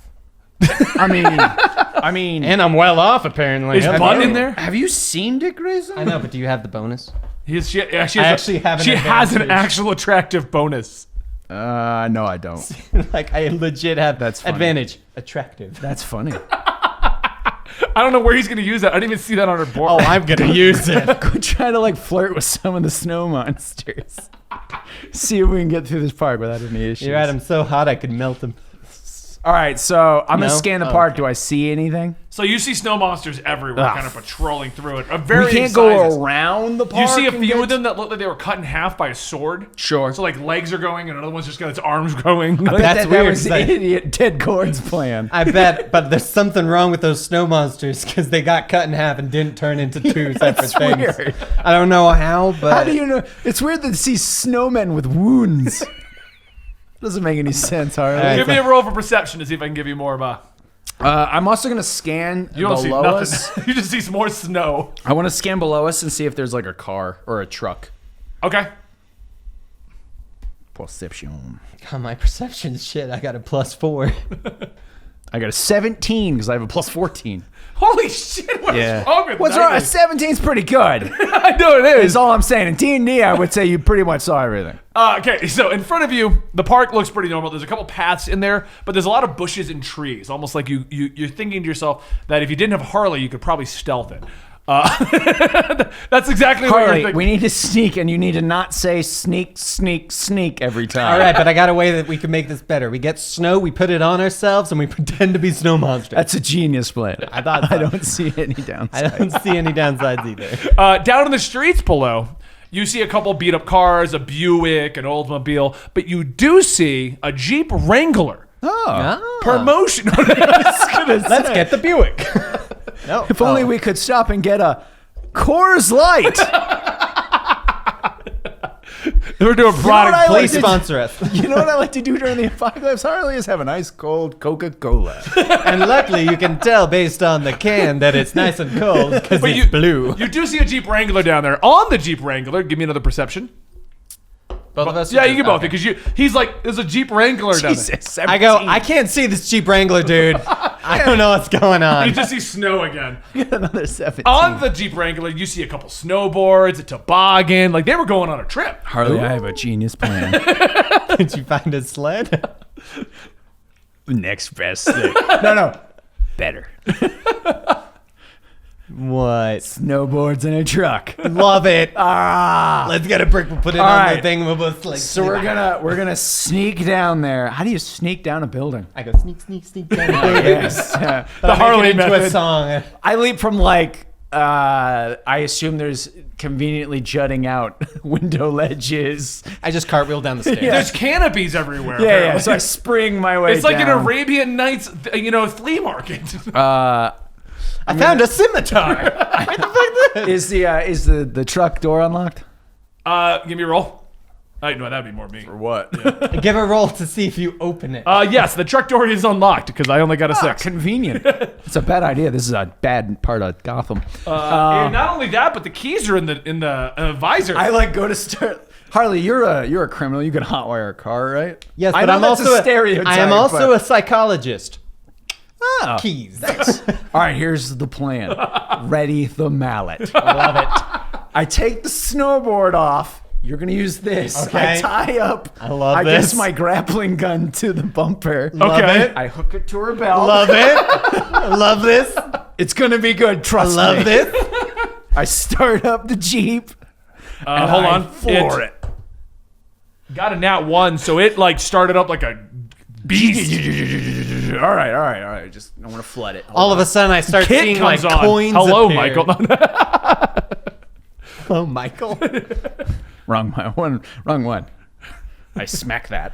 I mean,
And I'm well off, apparently.
Is Bun in there?
have you seen Dick Grayson?
I know, but do you have the bonus?
She
actually have an
she has an
advantage.
actual attractive bonus.
No, I don't.
Like, I legit have
That's funny.
advantage. Attractive.
That's funny.
I don't know where he's going to use that. I didn't even see that on her board.
Oh, I'm going to use it.
Go try to like flirt with some of the snow monsters. See if we can get through this park without any issues.
You're right, I'm so hot I could melt him.
All right, so I'm gonna
No?
scan the
Oh,
park.
okay.
Do I see anything?
So you see snow monsters everywhere,
Ugh.
kind of patrolling through it.
We
Varying
can't
sizes.
go around the park.
You see a
and
few
get-
of them that look like they were cut in half by a sword.
Sure.
So like legs are going, and another one's just got its arms going.
But
That's
that
weird,
was
'cause I-
idiot Ted Gord's plan.
I bet, but there's something wrong with those snow monsters because they got cut in half and didn't turn into two separate
That's
things.
weird.
I don't know how, but
How do you know? It's weird to see snowmen with wounds. Doesn't make any sense, Harley.
All right.
Give me a roll for perception to see if I can give you more of a.
I'm also gonna scan
You don't see
below
nothing.
us.
You just see some more snow.
I want to scan below us and see if there's like a car or a truck.
Okay.
Perception.
God, my perception shit. I got a +4.
I got a 17 because I have a plus 14.
Holy shit! What's wrong with
What's
that?
wrong? A 17's pretty good.
I know it
That's
is.
all I'm saying. In D&D, I would say you pretty much saw everything.
Okay, so in front of you, the park looks pretty normal. There's a couple paths in there, but there's a lot of bushes and trees. Almost like you're thinking to yourself that if you didn't have Harley, you could probably stealth it. That's exactly what you're
Harley,
thinking.
we need to sneak, and you need to not say sneak, sneak, sneak every time.
All right, but I got a way that we can make this better. We get snow, we put it on ourselves, and we pretend to be snow monsters.
That's a genius plan.
I thought so.
I don't see any downsides.
I don't see any downsides either.
Down in the streets below, you see a couple beat up cars, a Buick, an Oldsmobile, but you do see a Jeep Wrangler.
Oh.
Promotion.
Let's get the Buick. No.
If only we could stop and get a Coors Light.
We're doing
what
product
I like
Please
to-
sponsor us.
You know what I like to do during the apocalypse, Harley, is have a nice cold Coca-Cola.
And luckily, you can tell based on the can that it's nice and cold because
But
it's blue.
You do see a Jeep Wrangler down there. On the Jeep Wrangler, give me another perception.
Both of us?
Yeah, you can both
Okay.
because he's like, there's a Jeep Wrangler down there.
Jesus,
I go, I can't see this Jeep Wrangler, dude. I don't know what's going
You
on.
just see snow again.
get another 17.
On the Jeep Wrangler, you see a couple snowboards, a toboggan. Like they were going on a trip.
Harley, I have a genius plan.
Did you find a sled?
Next best thing. No. Better.
What?
Snowboards in a truck.
Love it. Let's get a brick. We'll put it
All
on
right.
the thing. We'll both like.
So we're gonna sneak down there. How do you sneak down a building?
I go sneak down the building.
Yes.
The Harley
into a
method.
song.
I leap from like I assume there's conveniently jutting out window ledges.
I just cartwheel down the stairs.
There's canopies everywhere.
Yeah.
apparently.
So I spring my way.
It's like an
down.
Arabian Nights, flea market.
I found a scimitar.
Is the truck door unlocked?
Give me a roll. No, that'd be more me.
For what?
Give a roll to see if you open it.
Yes, the truck door is unlocked because I only got a 6.
Convenient. It's a bad idea. This is a bad part of Gotham.
And not only that, but the keys are in the visor.
I like go to start. Harley, you're a criminal. You can hotwire a car, right?
Yes,
I
but
know
I'm
that's
also
a stereotype.
I am also
but-
a psychologist.
Oh,
Keys.
thanks. All right, here's the plan. Ready the mallet.
I love it.
I take the snowboard off. You're gonna use this.
Okay.
I tie up.
I
guess
this.
my grappling gun to the bumper.
Love
Okay.
it.
I hook it to her belt.
Love it. Love this.
It's gonna be good. Trust me.
Love this.
I start up the Jeep. And
hold
I
on.
floor it.
Got a nat 1, so it like started up like a beast.
All right. Just I want to flood it.
All of a sudden, I start
Kit
seeing
comes
like
on.
coins.
Hello,
appear.
Michael.
Hello, Michael.
Wrong one. I smack that.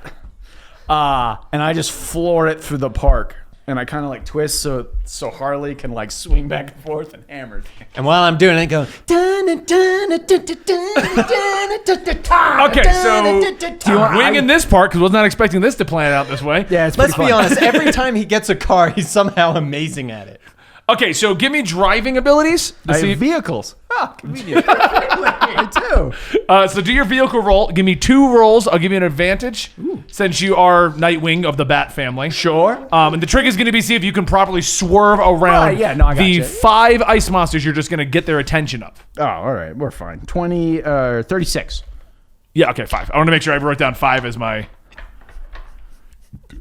And I just floor it through the park. And I kind of like twist so Harley can like swing back and forth and hammer.
And while I'm doing it, I go.
Okay, so winging this part because I was not expecting this to plan out this way.
Yeah, it's
Let's
pretty
be
fun.
honest. Every time he gets a car, he's somehow amazing at it.
Okay, so give me driving abilities. To
I
see
have vehicles. Ah, convenient. I do.
so do your vehicle roll. Give me 2 rolls. I'll give you an advantage since you are Nightwing of the Bat family.
Sure.
And the trick is going to be see if you can properly swerve around
Right, yeah, no, I got
the
you.
5 ice monsters. You're just going to get their attention up.
Oh, all right. We're fine. 36.
Yeah, okay, 5. I want to make sure I wrote down 5 as my...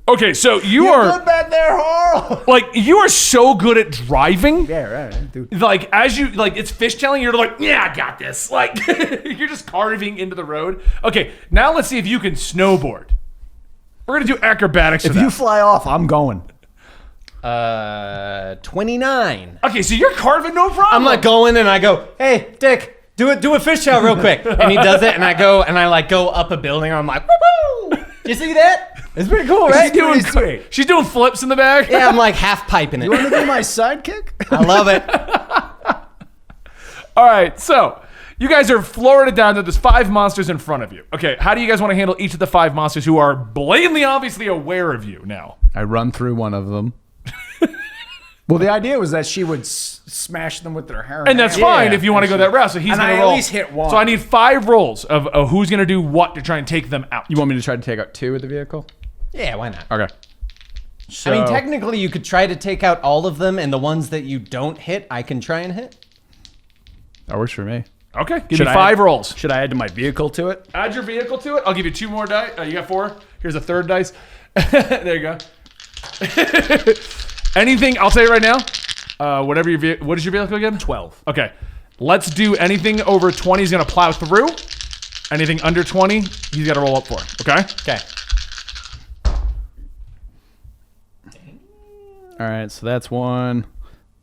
Okay, so you are...
Good back there, Harl.
Like, you are so good at driving.
Yeah, right. Dude.
Like, as you... Like, it's fishtailing. You're like, yeah, I got this. Like, you're just carving into the road. Okay, now let's see if you can snowboard. We're going to do acrobatics
If
for
you
that.
fly off, I'm going.
29.
Okay, so you're carving no problem.
I'm like going and I go, hey, Dick, do a fishtail real quick. And he does it and I go and I like go up a building. I'm like, woo! Do you see that? It's pretty cool, right?
She's doing flips in the back.
Yeah, I'm like half piping it.
You want to be my sidekick?
I love it.
All right, so you guys are flooring it down. There's 5 monsters in front of you. Okay, how do you guys want to handle each of the 5 monsters who are blatantly, obviously aware of you now?
I run through one of them. Well, the idea was that she would smash them with their hair.
And that's fine if you want to go that route. So he's
And
going
I
to
at
roll.
least hit one.
So I need 5 rolls of who's going to do what to try and take them out.
You want me to try to take out 2 with the vehicle?
Yeah, why not?
Okay. So,
I mean, technically, you could try to take out all of them, and the ones that you don't hit, I can try and hit.
that works for me.
Okay, give
Should
me
I
5
add-
rolls.
Should I add to my vehicle to it?
Add your vehicle to it. I'll give you 2 more dice. You got 4. Here's a 3rd dice. There you go. Anything, I'll tell you right now. Whatever what is your vehicle again?
12.
Okay. Let's do anything over 20 is going to plow through. Anything under 20, he's got to roll up for. Okay?
Okay.
All right, so that's 1.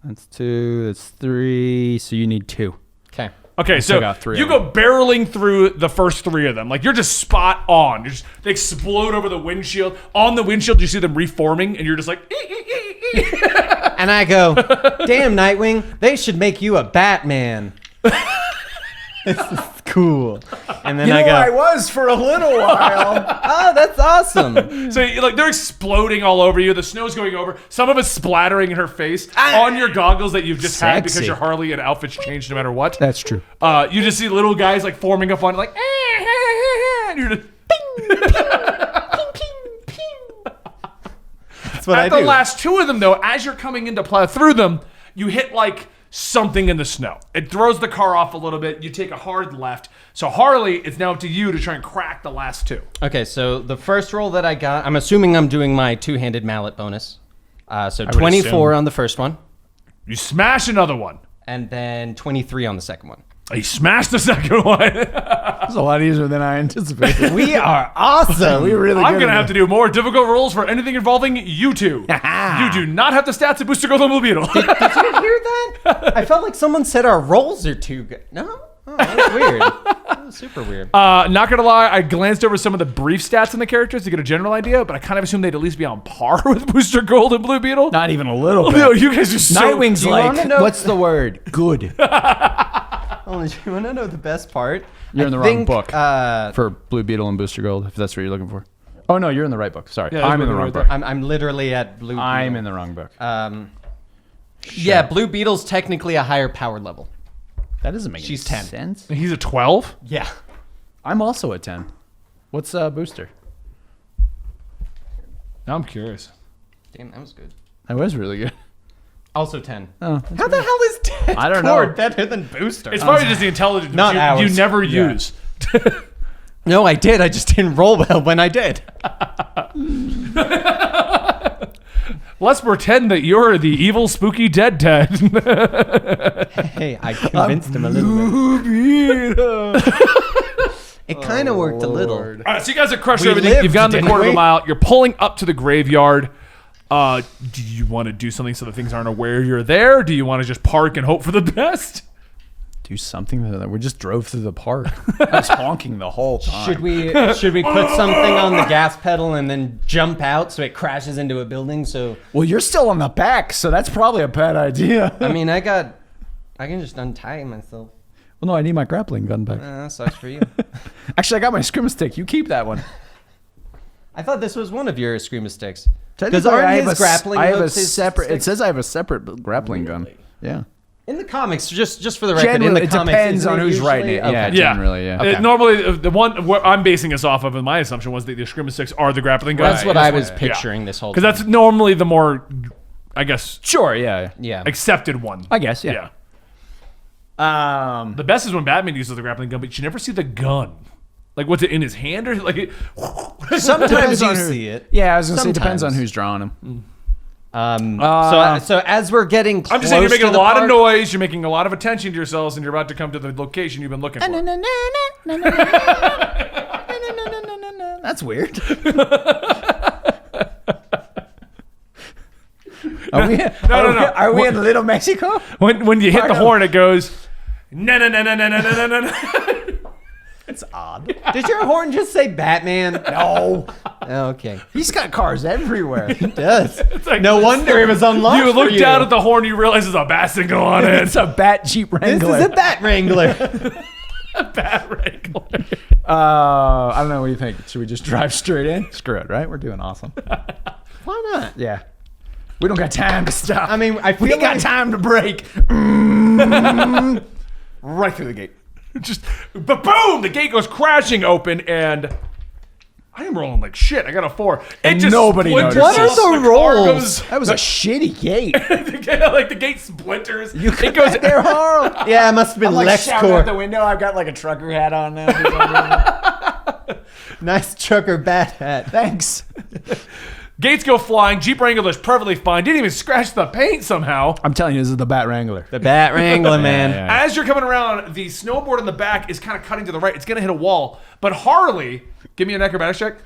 That's 2. That's 3. So you need 2.
Okay.
Okay,
still
so
got 3
you
of
go barreling through the first 3 of them. Like, you're just spot on. They explode over the windshield. On the windshield, you see them reforming, and you're just like...
And I go, damn, Nightwing, they should make you a Batman. This is cool. And then I go,
was for a little while.
oh, that's awesome.
So like they're exploding all over you. The snow's going over. Some of it's splattering in her face on your goggles that you've just had because
Sexy.
your Harley and outfits change no matter what.
That's true.
You just see little guys like forming up on it, like, and you're just,
That's what I
at the
do.
last 2 of them though, as you're coming in to plow through them, you hit like something in the snow. It throws the car off a little bit. You take a hard left. So Harley, it's now up to you to try and crack the last 2.
Okay, so the first roll that I got, I'm assuming I'm doing my 2-handed mallet bonus. So 24 on the first one,
You smash another one.
and then 23 on the second one.
You smash the second one.
It's a lot easier than I anticipated.
We are awesome.
we really
I'm going to have to do more difficult rolls for anything involving you 2. You do not have the stats to boost your Golden Blue Beetle.
Did you hear that? I felt like someone said our rolls are too good. No? Oh, that's weird. That was super weird.
Not gonna lie, I glanced over some of the brief stats in the characters to get a general idea, but I kind of assumed they'd at least be on par with Booster Gold and Blue Beetle.
Not even a little bit.
No, you guys are so...
Nightwing's
Do you
like,
wanna know-
what's the word? Good.
Oh, you want to know the best part?
You're in the wrong book
Uh,
for Blue Beetle and Booster Gold, if that's what you're looking for. Oh, no, you're in the right book. Sorry.
Yeah,
I'm in the
right
wrong
there.
book.
I'm literally at Blue Beetle.
I'm in the wrong book.
Yeah, Blue Beetle's technically a higher power level.
That doesn't make
She's
any
10.
sense.
He's a 12?
Yeah.
I'm also a 10. What's Booster?
Now I'm curious.
Damn, that was good.
That was really good.
Also 10.
Oh,
How the hell is 10
I don't know.
cord better than Booster?
It's probably just the intelligence
Not
you
ours.
never
Yeah.
use.
No, I did. I just didn't roll well when I did.
Let's pretend that you're the evil, spooky dead Ted.
Hey, I convinced him a little bit. It kind of worked a little.
All right, so you guys have crushed
We
everything.
lived,
You've gone the
didn't
quarter of a
we?
mile. You're pulling up to the graveyard. Do you want to do something so that things aren't aware you're there? Do you want to just park and hope for the best?
do something. We just drove through the park. I was honking the whole time.
Should we put something on the gas pedal and then jump out so it crashes into a building? So
Well, you're still on the back, so that's probably a bad idea.
I mean, I can just untie myself.
Well, no, I need my grappling gun back.
That sucks for you.
Actually, I got my scrim stick. You keep that one.
I thought this was one of your Screama sticks.
Technically,
aren't
I have
his
a
grappling
I have a
hooks his
separate. It
sticks?
says I have a separate grappling gun. Yeah.
In the comics, just for the record, in
Generally,
the
it
comics,
depends
isn't
on
it
who's
usually-
writing it.
Okay.
Yeah,
Yeah.
generally, yeah.
Okay.
Normally, the one where I'm basing this off of, and my assumption was that the Screama sticks are the grappling guns.
That's what I was picturing this whole time.
Because that's normally the more, I guess,
Sure. Yeah.
Yeah.
accepted one.
I guess. Yeah.
The best is when Batman uses the grappling gun, but you never see the gun. Like, what's it in his hand or like? It,
Sometimes
Depends
you
on who-
see it.
Yeah, I was gonna say it depends on
Sometimes.
who's drawing them.
So as we're getting close
I'm just saying you're making
to
a
the
lot of
park-
noise. You're making a lot of attention to yourselves, and you're about to come to the location you've been looking for.
That's weird. Are we in Little Mexico?
When you hit the
Part of-
horn, it goes. No, no, no, no, no, no, no, no, no.
It's odd.
Did your horn just say Batman?
No,
Okay.
he's got cars everywhere.
It does.
like-
no wonder it was unlocked
You look
for you.
down at the horn, you realize there's a bat signal on it.
It's a Bat Jeep
This
Wrangler.
is a Bat Wrangler.
Bat Wrangler.
I don't know. What do you think? Should we just drive straight in? Screw it, right? We're doing awesome.
Why not?
Yeah. We don't got time to stop.
I mean, I
we
feel
got
like
time to break. Right through the gate.
Just, but boom, the gate goes crashing open, and I am rolling like shit. I got a 4. It
And
just
nobody
splinters
noticed.
What
off,
are the
car
rolls?
goes-
That was a shitty gate.
like the gate splinters. It goes.
They're horrible.
Yeah, it must have been
I'm like shouting out the
LexCorp.
window. I've got like a trucker hat on now. for some reason.
Nice trucker bat hat.
Thanks.
Gates go flying. Jeep Wrangler's perfectly fine. Didn't even scratch the paint somehow.
I'm telling you, this is the Bat Wrangler.
The Bat Wrangler, man.
yeah.
As you're coming around, the snowboard in the back is kind of cutting to the right. It's going to hit a wall. But Harley, give me an acrobatics check,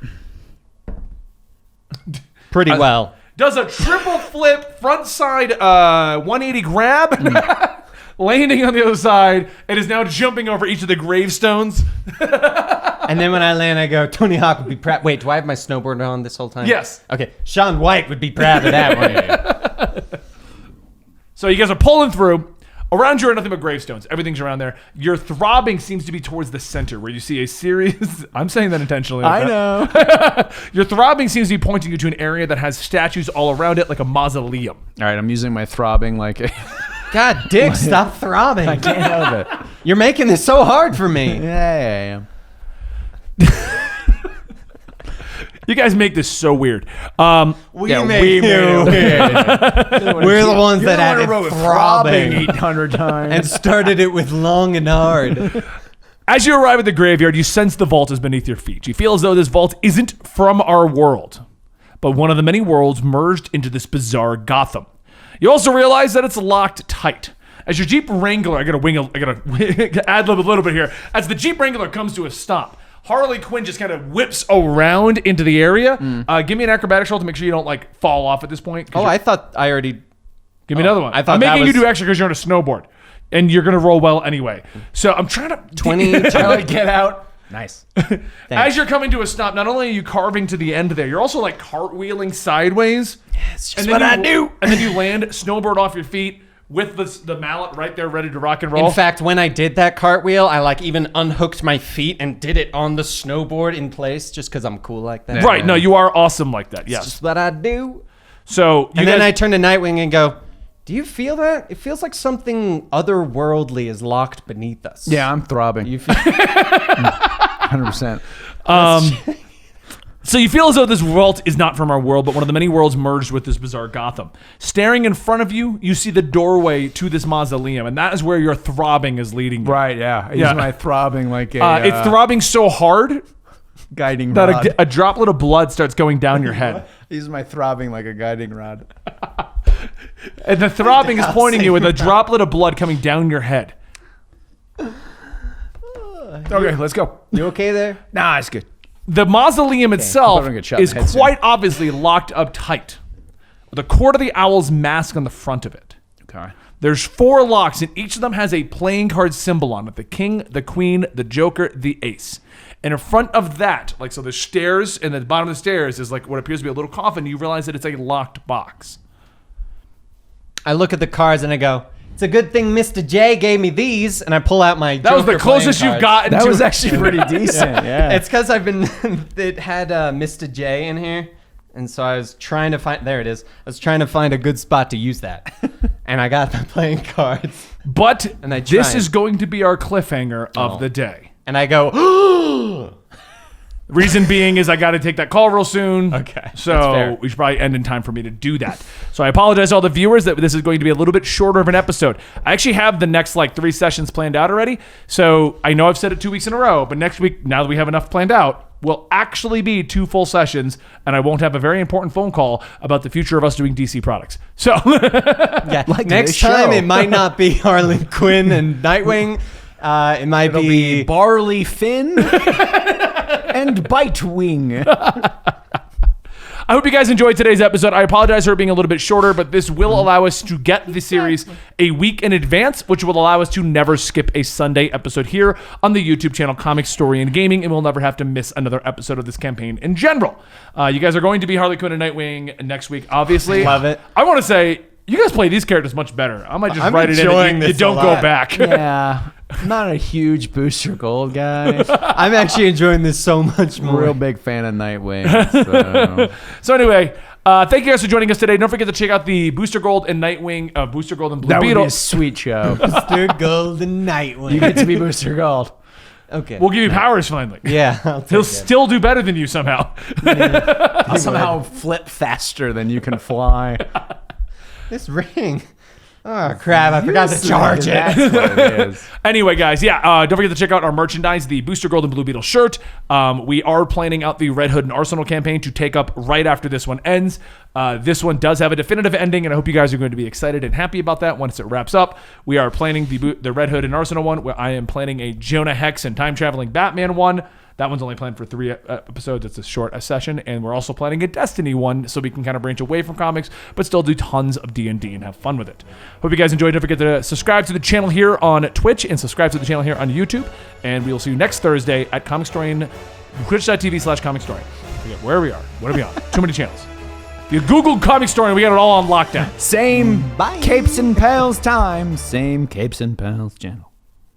Pretty well.
does a triple flip front side 180 grab, landing on the other side, and is now jumping over each of the gravestones.
And then when I land, I go, Tony Hawk would be proud. Wait, do I have my snowboard on this whole time?
Yes.
Okay, Sean White would be proud of that one.
So you guys are pulling through. Around you are nothing but gravestones. Everything's around there. Your throbbing seems to be towards the center, where you see a series. I'm saying that intentionally.
I know.
Your throbbing seems to be pointing you to an area that has statues all around it, like a mausoleum.
All right, I'm using my throbbing like
God, Dick, stop throbbing.
I can't help it.
You're making this so hard for me.
Yeah.
You guys make this so weird.
We made it weird. We're the ones that had it throbbing
800 times.
and started it with long and hard.
As you arrive at the graveyard, you sense the vault is beneath your feet. You feel as though this vault isn't from our world, but one of the many worlds merged into this bizarre Gotham. You also realize that it's locked tight. As your Jeep Wrangler, I gotta ad lib a little bit here. As the Jeep Wrangler comes to a stop, Harley Quinn just kind of whips around into the area. Give me an acrobatics roll to make sure you don't like fall off at this point.
Oh, I thought I already...
Give me another one.
I thought
I'm
that
making you
was-
do extra because you're on a snowboard, and you're gonna roll well anyway. So I'm trying to
20.
Charlie, get out. Nice.
As you're coming to a stop, not only are you carving to the end there, you're also like cartwheeling sideways.
It's
And then you land snowboard off your feet, with the mallet right there ready to rock and roll.
In fact, when I did that cartwheel, I like even unhooked my feet and did it on the snowboard in place just because I'm cool like that.
Right. No, you are awesome like that. Yes.
Just what I do.
So
And then I turn to Nightwing and go, do you feel that? It feels like something otherworldly is locked beneath us.
Yeah, I'm throbbing.
You feel
100%.
So you feel as though this world is not from our world, but one of the many worlds merged with this bizarre Gotham. Staring in front of you, you see the doorway to this mausoleum, and that is where your throbbing is leading you.
Right, yeah. I
Yeah.
use my throbbing like a
It's throbbing so hard
guiding
that
rod.
a droplet of blood starts going down your head.
I use my throbbing like a guiding rod.
And the throbbing is pointing you with a droplet of blood coming down your head.
Okay, let's go.
You okay there?
Nah, it's good.
The mausoleum itself
I'm gonna get shot in
is
the head soon.
quite obviously locked up tight, with a Court of the Owl's mask on the front of it.
Okay.
There's 4 locks, and each of them has a playing card symbol on it. The king, the queen, the joker, the ace. And in front of that, like so the stairs, and at the bottom of the stairs is like what appears to be a little coffin. You realize that it's a locked box.
I look at the cards and I go, it's a good thing Mr. J gave me these, and I pull out my
That was the
Joker
closest
playing
you've
cards.
gotten
That
to
was actually pretty decent. Yeah.
It's because I've been, it had Mr. J in here, and so I was trying to find, there it is. I was trying to find a good spot to use that. And I got the playing cards.
But
And I
this
tried.
is going to be our cliffhanger of the day.
And I go,
Reason being is I got to take that call real soon.
Okay, that's
So
fair.
we should probably end in time for me to do that. So I apologize to all the viewers that this is going to be a little bit shorter of an episode. I actually have the next like 3 sessions planned out already. So I know I've said it 2 weeks in a row, but next week, now that we have enough planned out, will actually be 2 full sessions, and I won't have a very important phone call about the future of us doing DC products. So
yeah,
Like
next
this
time
show.
it might not be Harley Quinn and Nightwing. It might
It'll be Barley Finn and Bitewing.
I hope you guys enjoyed today's episode. I apologize for it being a little bit shorter, but this will allow us to get the series a week in advance, which will allow us to never skip a Sunday episode here on the YouTube channel Comicstorian Gaming, and we'll never have to miss another episode of this campaign in general. You guys are going to be Harley Quinn and Nightwing next week, obviously.
Love it.
I want to say, you guys play these characters much better. I might just
I'm
write it in
enjoying
and you
this
don't
a
go
lot.
back.
Yeah. I'm not a huge Booster Gold guy.
I'm actually enjoying this so much
I'm a
more.
real big fan of Nightwing. So.
So anyway, thank you guys for joining us today. Don't forget to check out the Booster Gold and Nightwing, Booster Gold and Blue
That would be
Beetle.
a sweet show.
Mr. Golden Nightwing.
You get to be Booster Gold.
Okay.
We'll give you powers finally.
Yeah, I'll take
He'll
it.
still do better than you somehow.
I'll somehow flip faster than you can fly.
This ring. Oh, crap. I forgot to charge it.
That's what it is.
Anyway, guys, don't forget to check out our merchandise, the Booster Gold and Blue Beetle shirt. We are planning out the Red Hood and Arsenal campaign to take up right after this one ends. This one does have a definitive ending, and I hope you guys are going to be excited and happy about that once it wraps up. We are planning the Red Hood and Arsenal one, where I am planning a Jonah Hex and time-traveling Batman one. That one's only planned for 3 episodes. It's a short session. And we're also planning a Destiny one so we can kind of branch away from comics, but still do tons of D&D and have fun with it. Hope you guys enjoyed. Don't forget to subscribe to the channel here on Twitch and subscribe to the channel here on YouTube. And we will see you next Thursday at Comicstorian, twitch.tv/Comicstorian. Forget where we are. What are we on? Too many channels. If you Googled Comicstorian, we got it all on lockdown.
Same Capes and Pals time. Same Capes and Pals channel.